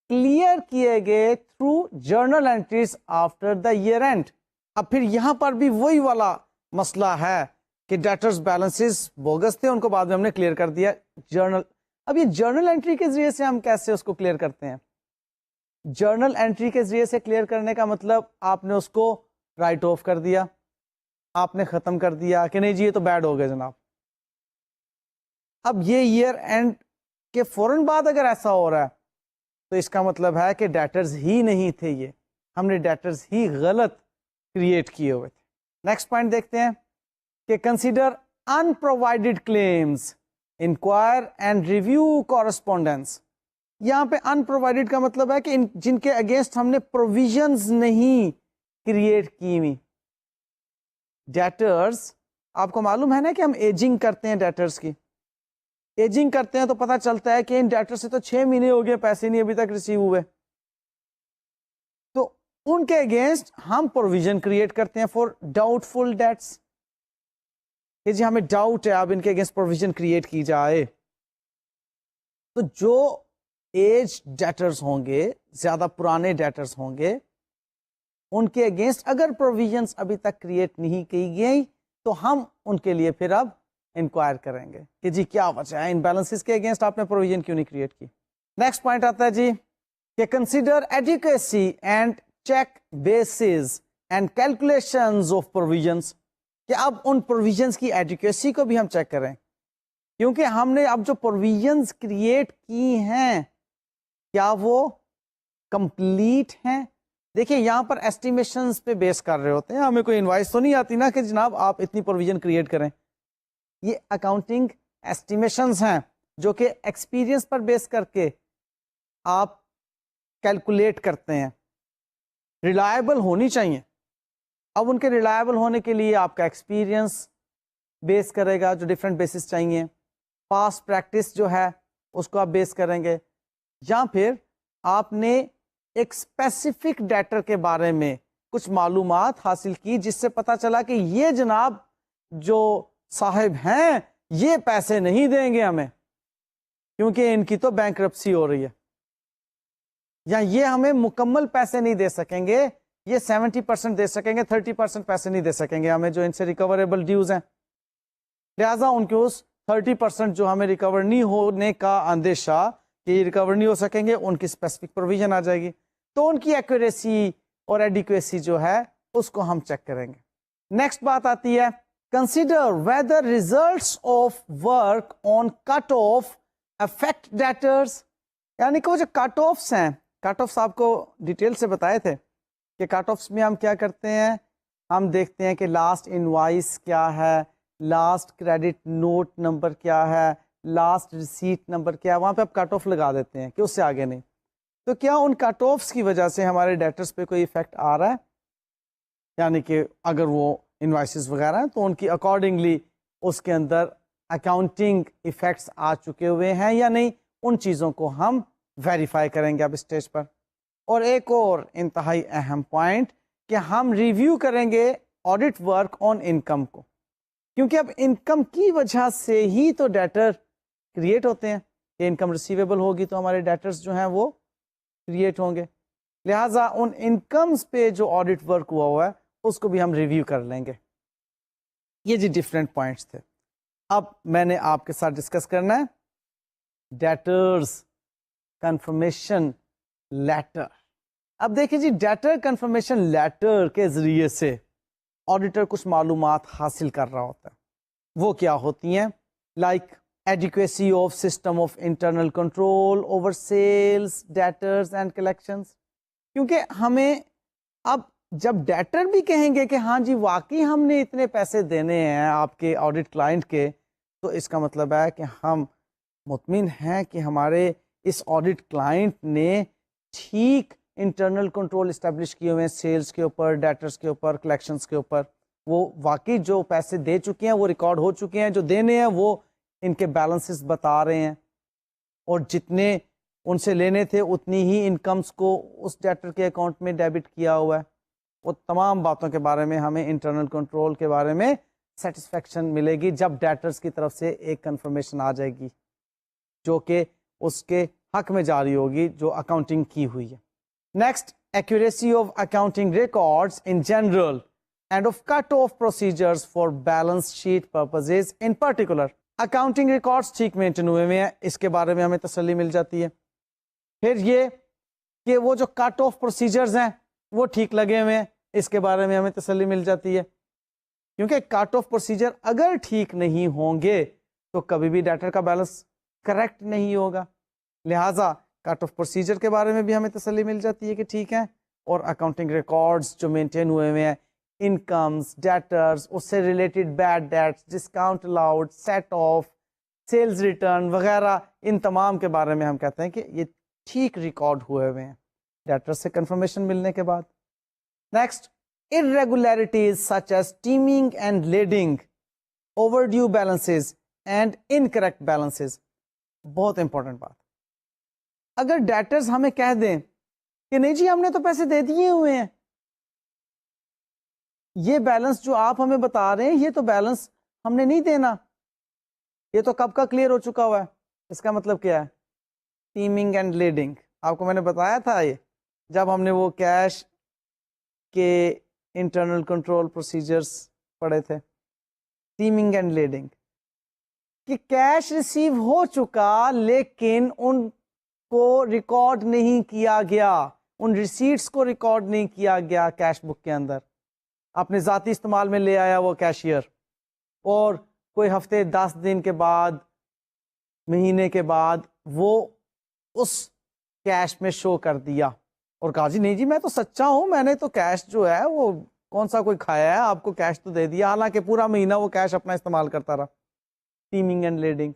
کلیئر کیے گئے through journal entries after the year end. اب پھر یہاں پر بھی وہی والا مسئلہ ہے کہ ڈیٹرز بیلنسز بوگس تھے, ان کو بعد میں ہم نے کلیئر کر دیا جرنل. اب یہ جرنل انٹری کے ذریعے سے ہم کیسے اس کو کلیئر کرتے ہیں؟ جرنل انٹری کے ذریعے سے کلیئر کرنے کا مطلب آپ نے اس کو رائٹ آف کر دیا, آپ نے ختم کر دیا کہ نہیں جی یہ تو بیڈ ہو گیا جناب. اب یہ ایئر اینڈ کے فوراً بعد اگر ایسا ہو رہا ہے تو اس کا مطلب ہے کہ ڈیٹرز ہی نہیں تھے, یہ ہم نے ڈیٹرز ہی غلط کریٹ کیے ہوئے تھے. نیکسٹ پوائنٹ دیکھتے ہیں کہ consider unprovided claims, inquire and review correspondence. یہاں پہ ان پرووائڈیڈ کا مطلب ہے کہ جن کے اگینسٹ ہم نے پروویژنز نہیں کریٹ کی ہوئی. ڈیٹرز, آپ کو معلوم ہے نا کہ ہم ایجنگ کرتے ہیں ڈیٹرز کی, ایجنگ کرتے ہیں تو پتہ چلتا ہے کہ ان ڈیٹر سے تو 6 مہینے ہو گئے, پیسے نہیں ابھی تک ریسیو ہوئے, تو ان کے اگینسٹ ہم پروویژن کریٹ کرتے ہیں فار ڈاؤٹ فل ڈیٹس کہ جی ہمیں ڈاؤٹ ہے, اب ان کے اگینسٹ پروویژن کریٹ کی جائے. تو جو ایج ڈیٹرز ہوں گے, زیادہ پرانے ڈیٹرز ہوں گے, ان کے اگینسٹ اگر پروویژنس ابھی تک کریٹ نہیں کی گئی تو ہم ان کے لیے پھر اب انکوائر کریں گے کہ جی کیا وجہ ہے, ان بیلنسز کے اگینسٹ آپ نے پروویژن کیوں نہیں کریٹ کی. نیکسٹ پوائنٹ آتا ہے جی کہ consider adequacy and check bases and calculations of provisions, کہ اب ان پروویژنس کی ایڈیکویسی کو بھی ہم چیک کریں, کیونکہ ہم نے اب جو پروویژنس کریٹ کی ہیں کیا وہ کمپلیٹ ہیں. دیکھیں یہاں پر ایسٹیمیشنز پہ بیس کر رہے ہوتے ہیں, ہمیں کوئی انوائس تو نہیں آتی نا کہ جناب آپ اتنی پروویژن کریٹ کریں. یہ اکاؤنٹنگ ایسٹیمیشنز ہیں جو کہ ایکسپیرینس پر بیس کر کے آپ کیلکولیٹ کرتے ہیں, ریلائبل ہونی چاہیے. اب ان کے ریلائبل ہونے کے لیے آپ کا ایکسپیرینس بیس کرے گا, جو ڈفرینٹ بیسس چاہیے, پاس پریکٹس جو ہے اس کو آپ بیس کریں گے, یا پھر آپ نے ایک اسپیسیفک ڈیٹر کے بارے میں کچھ معلومات حاصل کی جس سے پتا چلا کہ یہ جناب جو صاحب ہیں یہ پیسے نہیں دیں گے ہمیں کیونکہ ان کی تو بینکرپسی ہو رہی ہے, یا یہ ہمیں مکمل پیسے نہیں دے سکیں گے, یہ 70% دے سکیں گے, 30% پیسے نہیں دے سکیں گے ہمیں جو ان سے ریکوریبل ڈیوز ہیں. لہٰذا ان کے اس 30% جو ہمیں ریکور نہیں ہونے کا اندیشہ کہ یہ ریکور نہیں ہو سکیں گے, ان کی اسپیسیفک پروویژن آ جائے گی, تو ان کی ایکوریسی اور ایڈیکویسی جو ہے اس کو ہم چیک کریں گے. نیکسٹ بات آتی ہے consider whether results of work on cut off affect debtors, یعنی کہ وہ جو کٹ آفس ہیں, کٹ آفس آپ کو ڈیٹیل سے بتائے تھے کہ کٹ آفس میں ہم کیا کرتے ہیں, ہم دیکھتے ہیں کہ لاسٹ انوائس کیا ہے, لاسٹ کریڈٹ نوٹ نمبر کیا ہے, لاسٹ ریسیٹ نمبر کیا ہے, وہاں پہ آپ کٹ آف لگا دیتے ہیں کہ اس سے آگے نہیں. تو کیا ان کٹ آفس کی وجہ سے ہمارے ڈیٹرز پہ کوئی ایفیکٹ آ رہا ہے, یعنی کہ اگر وہ انوائسز وغیرہ ہیں تو ان کی اکارڈنگلی اس کے اندر اکاؤنٹنگ ایفیکٹس آ چکے ہوئے ہیں یا نہیں, ان چیزوں کو ہم ویریفائی کریں گے اب اسٹیج پر. اور ایک اور انتہائی اہم پوائنٹ کہ ہم ریویو کریں گے آڈٹ ورک آن انکم کو, کیونکہ اب انکم کی وجہ سے ہی تو ڈیٹر کریٹ ہوتے ہیں, کہ انکم ریسیویبل ہوگی تو ہمارے ڈیٹرز جو ہیں وہ کریٹ ہوں گے. لہٰذا ان انکمز پہ جو آڈٹ ورک ہوا ہے اس کو بھی ہم ریویو کر لیں گے. یہ جی ڈفرینٹ پوائنٹس تھے. اب میں نے آپ کے ساتھ ڈسکس کرنا ہے ڈیٹرز کنفرمیشن لیٹر. اب دیکھیں جی ڈیٹر کنفرمیشن لیٹر کے ذریعے سے آڈیٹر کچھ معلومات حاصل کر رہا ہوتا ہے. وہ کیا ہوتی ہیں؟ Like adequacy of system of internal control over sales debtors and collections. کیونکہ ہمیں اب جب ڈیٹر بھی کہیں گے کہ ہاں جی واقعی ہم نے اتنے پیسے دینے ہیں آپ کے آڈٹ کلائنٹ کے, تو اس کا مطلب ہے کہ ہم مطمئن ہیں کہ ہمارے اس آڈٹ کلائنٹ نے ٹھیک انٹرنل کنٹرول اسٹیبلش کیے ہوئے ہیں سیلز کے اوپر، ڈیٹرز کے اوپر، کلیکشنز کے اوپر. وہ واقعی جو پیسے دے چکے ہیں وہ ریکارڈ ہو چکے ہیں، جو دینے ہیں وہ ان کے بیلنسز بتا رہے ہیں، اور جتنے ان سے لینے تھے اتنی ہی انکمز کو اس ڈیٹر کے اکاؤنٹ میں ڈیبٹ کیا ہوا ہے. وہ تمام باتوں کے بارے میں ہمیں انٹرنل کنٹرول کے بارے میں سیٹسفیکشن ملے گی جب ڈیٹرز کی طرف سے ایک کنفرمیشن آ جائے گی جو کہ اس کے حق میں جاری ہوگی جو اکاؤنٹنگ کی ہوئی ہے. Next, accuracy of accounting records in general and of cut off procedures for balance sheet purposes in particular. Accounting records ٹھیک مینٹین ہوئے ہیں، اس کے بارے میں ہمیں تسلی مل جاتی ہے. پھر یہ کہ وہ جو کٹ آف پروسیجرز ہیں وہ ٹھیک لگے ہوئے ہیں، اس کے بارے میں ہمیں تسلی مل جاتی ہے، کیونکہ کٹ آف پروسیجر اگر ٹھیک نہیں ہوں گے تو کبھی بھی ڈیٹر کا بیلنس کریکٹ نہیں ہوگا. لہٰذا کٹ آف پروسیجر کے بارے میں بھی ہمیں تسلی مل جاتی ہے کہ ٹھیک ہے، اور اکاؤنٹنگ ریکارڈز جو مینٹین ہوئے ہوئے ہیں، انکمز، ڈیٹرز، اس سے related bad debts, discount allowed, set off, sales return وغیرہ، ان تمام کے بارے میں ہم کہتے ہیں کہ یہ ٹھیک ریکارڈ ہوئے ہوئے ہیں ڈیٹر سے کنفرمیشن ملنے کے بعد. Next, irregularities such as teaming and leading, overdue balances and incorrect balances. بہت امپورٹنٹ بات. اگر ڈیٹرز ہمیں کہہ دیں کہ نہیں جی ہم نے تو پیسے دے دیے ہوئے ہیں، یہ بیلنس جو آپ ہمیں بتا رہے ہیں یہ تو بیلنس ہم نے نہیں دینا، یہ تو کب کا کلیئر ہو چکا ہوا ہے. اس کا مطلب کیا ہے؟ Timing and leading. آپ کو میں نے بتایا تھا یہ جب ہم نے وہ کیش کے انٹرنل کنٹرول پروسیجرز پڑھے تھے. ٹیمنگ اینڈ لیڈنگ کہ کیش ریسیو ہو چکا لیکن ان کو ریکارڈ نہیں کیا گیا، ان ریسیٹس کو ریکارڈ نہیں کیا گیا کیش بک کے اندر. اپنے ذاتی استعمال میں لے آیا وہ کیشیئر، اور کوئی ہفتے 10 دن کے بعد، مہینے کے بعد وہ اس کیش میں شو کر دیا اور کہا جی نہیں جی میں تو سچا ہوں، میں نے تو کیش جو ہے وہ کون سا کوئی کھایا ہے، آپ کو کیش تو دے دیا، حالانکہ پورا مہینہ وہ کیش اپنا استعمال کرتا رہا. Timing and leading.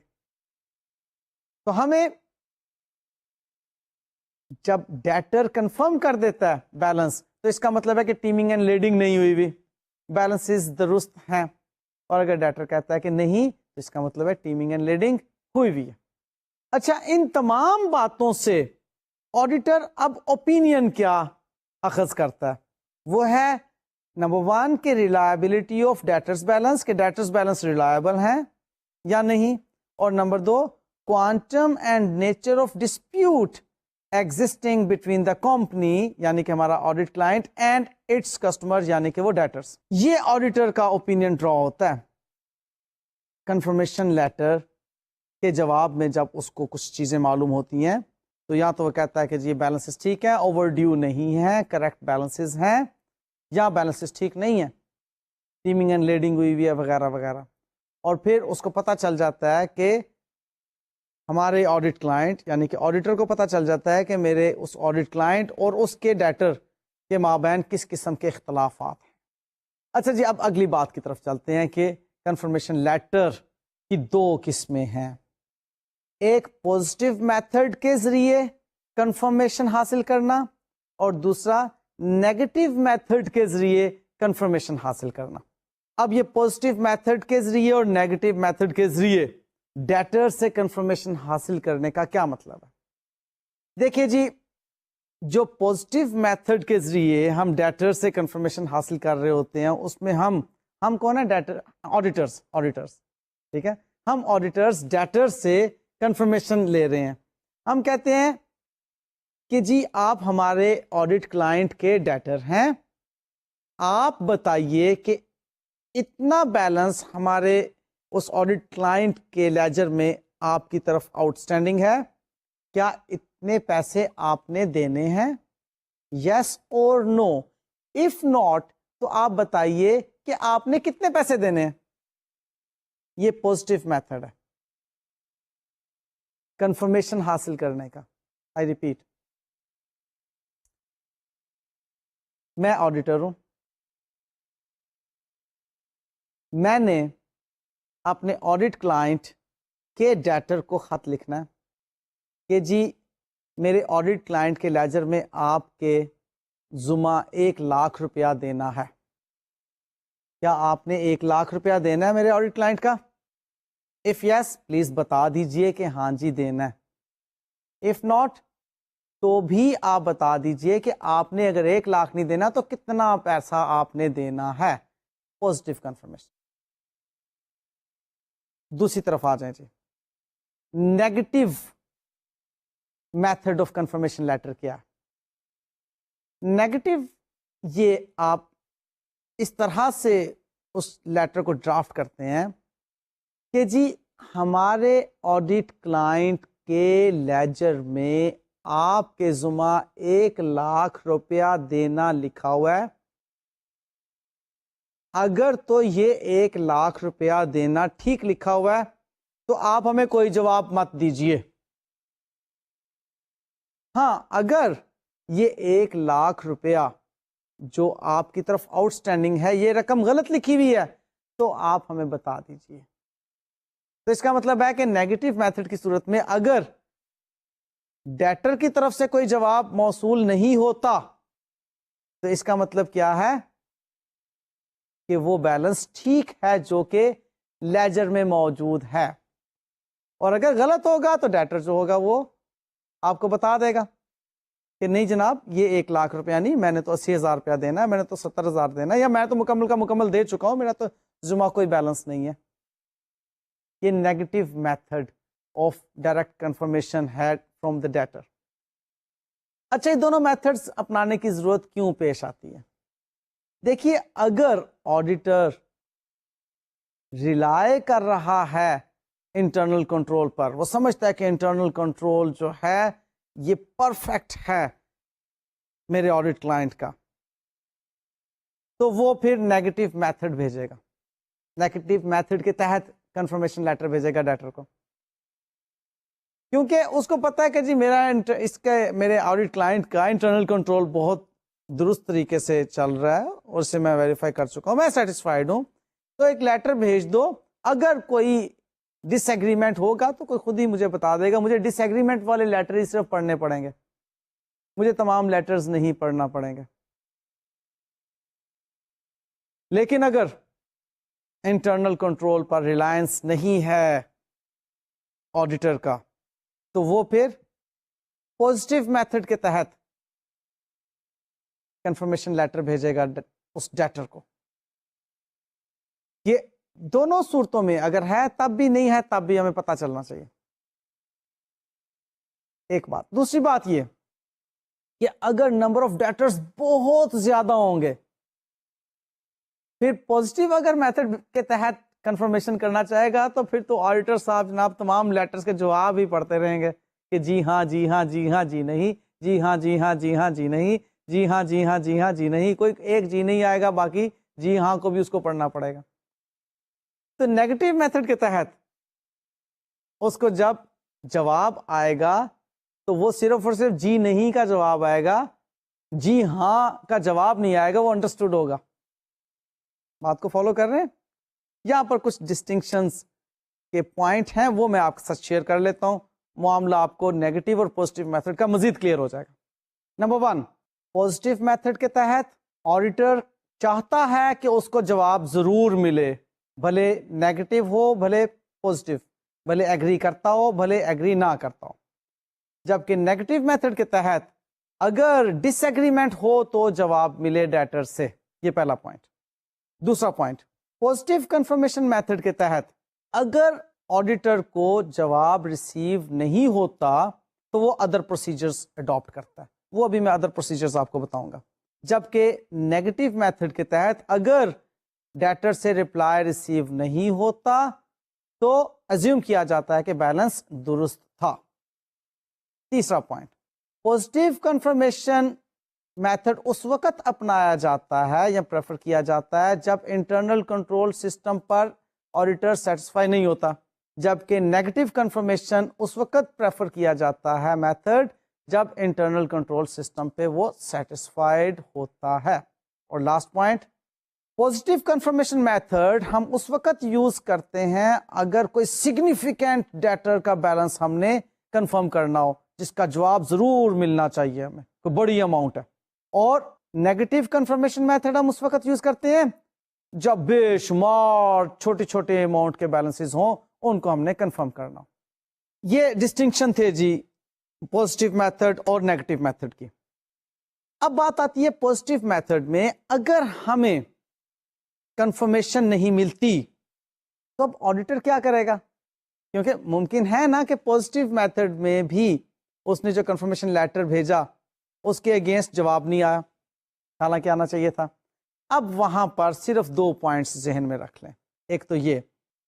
تو ہمیں جب ڈیٹر کنفرم کر دیتا ہے بیلنس تو اس کا مطلب ہے کہ ٹیمنگ اینڈ لیڈنگ نہیں ہوئی بھی، بیلنسز درست ہیں. اور اگر ڈیٹر کہتا ہے کہ نہیں تو اس کا مطلب ہے ٹیمنگ اینڈ لیڈنگ ہوئی بھی ہے. اچھا، ان تمام باتوں سے آڈیٹر اب اوپینین کیا اخذ کرتا ہے؟ وہ ہے نمبر 1 کہ ریلائبلٹی آف ڈیٹرز بیلنس، کہ ڈیٹرز بیلنس ریلائبل ہیں یا نہیں، اور number 2 quantum and nature of dispute existing between the company یعنی کہ ہمارا audit client and its customer یعنی کہ وہ ڈیٹرز. یہ آڈیٹر کا اوپینین ڈرا ہوتا ہے کنفرمیشن لیٹر کے جواب میں. جب اس کو کچھ چیزیں معلوم ہوتی ہیں تو یا تو وہ کہتا ہے کہ جی بیلنسز ٹھیک ہے، اوور ڈیو نہیں ہے، کریکٹ بیلنسز ہیں، یا بیلنسز ٹھیک نہیں ہے، ٹیمنگ اینڈ لیڈنگ ہوئی ہوئی ہے وغیرہ وغیرہ. اور پھر اس کو پتہ چل جاتا ہے کہ ہمارے آڈیٹ کلائنٹ یعنی کہ آڈیٹر کو پتہ چل جاتا ہے کہ میرے اس آڈیٹ کلائنٹ اور اس کے ڈیٹر کے مابین کس قسم کے اختلافات ہیں. اچھا جی، اب اگلی بات کی طرف چلتے ہیں کہ کنفرمیشن لیٹر کی 2 قسمیں ہیں. ایک پوزیٹیو میتھڈ کے ذریعے کنفرمیشن حاصل کرنا اور دوسرا نیگیٹو میتھڈ کے ذریعے کنفرمیشن حاصل کرنا. اب یہ پوزیٹیو میتھڈ کے ذریعے اور نیگیٹو میتھڈ کے ذریعے ڈیٹر سے کنفرمیشن حاصل کرنے کا کیا مطلب ہے؟ دیکھیے جی، جو پوزیٹیو میتھڈ کے ذریعے ہم ڈیٹر سے کنفرمیشن حاصل کر رہے ہوتے ہیں اس میں ہم کون ہے؟ Debtor, auditors. ٹھیک ہے، ہم آڈیٹرز ڈیٹر سے کنفرمیشن لے رہے ہیں. ہم کہتے ہیں کہ جی آپ ہمارے آڈیٹ کلائنٹ کے ڈیٹر ہیں، آپ بتائیے کہ اتنا بیلنس ہمارے اس آڈیٹ کلائنٹ کے لیجر میں آپ کی طرف آؤٹ اسٹینڈنگ ہے، کیا اتنے پیسے آپ نے دینے ہیں؟ یس اور نو. اف ناٹ تو آپ بتائیے کہ آپ نے کتنے پیسے دینے ہیں. یہ پوزیٹیو میتھڈ ہے کنفرمیشن حاصل کرنے کا. آئی ریپیٹ، میں آڈیٹر ہوں، میں نے آپ نے آڈٹ کلائنٹ کے ڈیٹر کو خط لکھنا ہے کہ جی میرے آڈٹ کلائنٹ کے لیجر میں آپ کے ذمہ 1,00,000 روپیہ دینا ہے. کیا آپ نے 1,00,000 روپیہ دینا ہے میرے آڈٹ کلائنٹ کا؟ اف یس پلیز بتا دیجئے کہ ہاں جی دینا ہے. اف ناٹ تو بھی آپ بتا دیجئے کہ آپ نے اگر 1,00,000 نہیں دینا تو کتنا پیسہ آپ نے دینا ہے. Positive confirmation. دوسری طرف آ جائیں جی. Negative method of confirmation letter کیا؟ نیگیٹو یہ آپ اس طرح سے اس لیٹر کو ڈرافٹ کرتے ہیں کہ جی ہمارے آڈٹ کلائنٹ کے لیجر میں آپ کے ذمہ 1,00,000 روپیہ دینا لکھا ہوا ہے. اگر تو یہ 1,00,000 روپیہ دینا ٹھیک لکھا ہوا ہے تو آپ ہمیں کوئی جواب مت دیجیے. ہاں اگر یہ 1,00,000 روپیہ جو آپ کی طرف آؤٹ اسٹینڈنگ ہے یہ رقم غلط لکھی ہوئی ہے تو آپ ہمیں بتا دیجیے. تو اس کا مطلب ہے کہ نیگیٹو میتھڈ کی صورت میں اگر ڈیٹر کی طرف سے کوئی جواب موصول نہیں ہوتا تو اس کا مطلب کیا ہے کہ وہ بیلنس ٹھیک ہے جو کہ لیجر میں موجود ہے. اور اگر غلط ہوگا تو ڈیٹر جو ہوگا وہ آپ کو بتا دے گا کہ نہیں جناب یہ 1,00,000 روپیہ نہیں، میں نے تو 80,000 روپیہ دینا ہے، میں نے تو 70,000 دینا ہے، یا میں تو مکمل کا مکمل دے چکا ہوں، میرا تو ذمہ کوئی بیلنس نہیں ہے. یہ negative method of direct confirmation ہے فرام دا ڈیٹر. اچھا یہ دونوں میتھڈز اپنانے کی ضرورت کیوں پیش آتی ہے؟ دیکھیے اگر آڈیٹر ریلائے کر رہا ہے انٹرنل کنٹرول پر، وہ سمجھتا ہے کہ انٹرنل کنٹرول جو ہے یہ پرفیکٹ ہے میرے آڈٹ کلائنٹ کا، تو وہ پھر نیگیٹو میتھڈ بھیجے گا. نیگیٹو میتھڈ کے تحت کنفرمیشن لیٹر بھیجے گا ڈیٹر کو، کیونکہ اس کو پتا ہے کہ جی میرے آڈٹ کلائنٹ کا انٹرنل کنٹرول بہت درست طریقے سے چل رہا ہے اور اسے میں ویریفائی کر چکا ہوں، میں سیٹسفائیڈ ہوں. تو ایک لیٹر بھیج دو، اگر کوئی ڈس ایگریمنٹ ہوگا تو کوئی خود ہی مجھے بتا دے گا. مجھے ڈس ایگریمنٹ والے لیٹر ہی صرف پڑھنے پڑیں گے، مجھے تمام لیٹرز نہیں پڑھنا پڑیں گے. لیکن اگر انٹرنل کنٹرول پر ریلائنس نہیں ہے آڈیٹر کا تو وہ پھر پازیٹیو میتھڈ کے تحت کنفرمیشن لیٹر بھیجے گا اس ڈیٹر کو. یہ دونوں صورتوں میں اگر ہے تب بھی نہیں ہے تب بھی ہمیں پتا چلنا چاہیے. ایک بات. دوسری بات یہ کہ اگر نمبر آف ڈیٹرز بہت زیادہ ہوں گے، پھر پازیٹیو اگر میتھڈ کے تحت کنفرمیشن کرنا چاہے گا تو پھر تو آڈیٹر صاحب جناب تمام لیٹرز کے جواب ہی پڑھتے رہیں گے کہ جی ہاں جی ہاں جی ہاں جی نہیں، جی ہاں جی ہاں جی ہاں جی نہیں، جی ہاں جی ہاں جی ہاں جی نہیں. کوئی ایک جی نہیں آئے گا، باقی جی ہاں کو بھی اس کو پڑھنا پڑے گا. تو نیگیٹو میتھڈ کے تحت اس کو جب جواب آئے گا تو وہ صرف اور صرف جی نہیں کا جواب آئے گا، جی ہاں کا جواب نہیں آئے گا، وہ انڈرسٹوڈ ہوگا. بات کو فالو کر رہے ہیں؟ یہاں پر کچھ ڈسٹنکشنز کے پوائنٹ ہیں وہ میں آپ کے ساتھ شیئر کر لیتا ہوں. معاملہ آپ کو نیگیٹو اور پازیٹیو میتھڈ کا مزید کلیئر ہو جائے گا. نمبر 1، پازیٹیو میتھڈ کے تحت آڈیٹر چاہتا ہے کہ اس کو جواب ضرور ملے، بھلے نیگیٹو ہو بھلے پازیٹیو، بھلے ایگری کرتا ہو بھلے ایگری نہ کرتا ہو. جبکہ نیگیٹو میتھڈ کے تحت اگر ڈس ایگریمنٹ ہو تو جواب ملے ڈیٹر سے. یہ پہلا پوائنٹ. دوسرا پوائنٹ، پازیٹیو کنفرمیشن میتھڈ کے تحت اگر آڈیٹر کو جواب ریسیو نہیں ہوتا تو وہ ادر پروسیجرز اڈاپٹ کرتا ہے. وہ ابھی میں ادر پروسیجرز آپ کو بتاؤں گا. جبکہ نیگیٹو میتھڈ کے تحت اگر ڈیٹر سے رپلائی ریسیو نہیں ہوتا تو ایزیوم کیا جاتا ہے کہ بیلنس درست تھا. تیسرا پوائنٹ، پازیٹیو کنفرمیشن میتھڈ اس وقت اپنایا جاتا ہے یا پریفر کیا جاتا ہے جب انٹرنل کنٹرول سسٹم پر آڈیٹر سیٹسفائی نہیں ہوتا، جبکہ نیگیٹو کنفرمیشن اس وقت پریفر کیا جاتا ہے میتھڈ جب انٹرنل کنٹرول سسٹم پہ وہ سیٹسفائیڈ ہوتا ہے. اور last point, positive confirmation method ہم اس وقت یوز کرتے ہیں اگر کوئی سگنیفیکینٹ ڈیٹر کا بیلنس ہم نے کنفرم کرنا ہو، جس کا جواب ضرور ملنا چاہیے ہمیں، کوئی بڑی اماؤنٹ ہے. اور نیگیٹو کنفرمیشن میتھڈ ہم اس وقت یوز کرتے ہیں جب بے شمار چھوٹے چھوٹے اماؤنٹ کے بیلنسز ہوں، ان کو ہم نے کنفرم کرنا ہو. یہ ڈسٹنکشن تھے جی پازیٹیو میتھڈ اور نیگیٹو میتھڈ کی. اب بات آتی ہے پازیٹیو میتھڈ میں اگر ہمیں کنفرمیشن نہیں ملتی تو اب آڈیٹر کیا کرے گا؟ کیونکہ ممکن ہے نا کہ پازیٹیو میتھڈ میں بھی اس نے جو کنفرمیشن لیٹر بھیجا اس کے اگینسٹ جواب نہیں آیا، حالانکہ آنا چاہیے تھا. اب وہاں پر صرف 2 پوائنٹس ذہن میں رکھ لیں. ایک تو یہ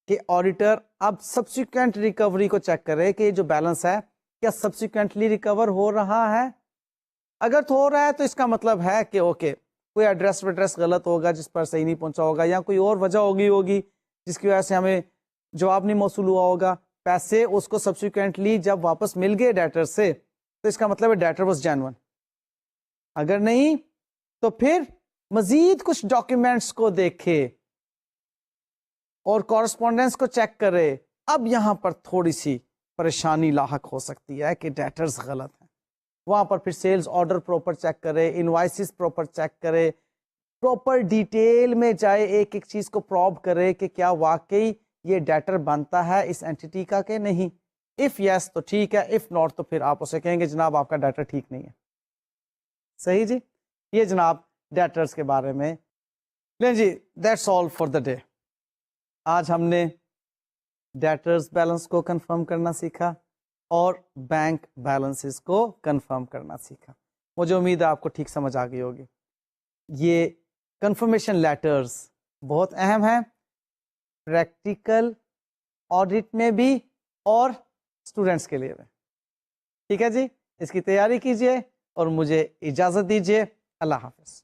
کہ آڈیٹر اب سبسیکوینٹ ریکوری کو چیک کرے کہ یہ جو بیلنس ہے کیا سبسیکوینٹلی ریکور ہو رہا ہے. اگر تو ہو رہا ہے تو اس کا مطلب ہے کہ اوکے کوئی ایڈریس غلط ہوگا جس پر صحیح نہیں پہنچا ہوگا، یا کوئی اور وجہ ہوگی جس کی وجہ سے ہمیں جواب نہیں موصول ہوا ہوگا. پیسے اس کو سبسیکوینٹلی جب واپس مل گئے ڈیٹر سے تو اس کا مطلب ہے ڈیٹر واز جینوئن. اگر نہیں تو پھر مزید کچھ ڈاکیومینٹس کو دیکھے اور کورسپونڈنس کو چیک کرے. اب یہاں پر تھوڑی سی پریشانی لاحق ہو سکتی ہے کہ ڈیٹرز غلط ہیں. وہاں پر پھر سیلز آرڈر پراپر چیک کرے، انوائسز پراپر چیک کرے، پراپر ڈیٹیل میں جائے، ایک ایک چیز کو پروب کرے کہ کیا واقعی یہ ڈیٹر بنتا ہے اس اینٹی کا کہ نہیں. اف یس تو ٹھیک ہے، اف ناٹ تو پھر آپ اسے کہیں گے جناب آپ کا ڈیٹر ٹھیک نہیں ہے. صحیح جی. یہ جناب ڈیٹرز کے بارے میں. لیں جی that's all for the day. آج ہم نے ڈیٹرز بیلنس کو کنفرم کرنا سیکھا اور بینک بیلنسز کو کنفرم کرنا سیکھا. مجھے امید ہے آپ کو ٹھیک سمجھ آ گئی ہوگی. یہ کنفرمیشن لیٹرز بہت اہم ہیں پریکٹیکل آڈٹ میں بھی اور اسٹوڈنٹس کے لیے بھی. ٹھیک ہے جی، اس کی تیاری کیجیے اور مجھے اجازت دیجیے. اللہ حافظ.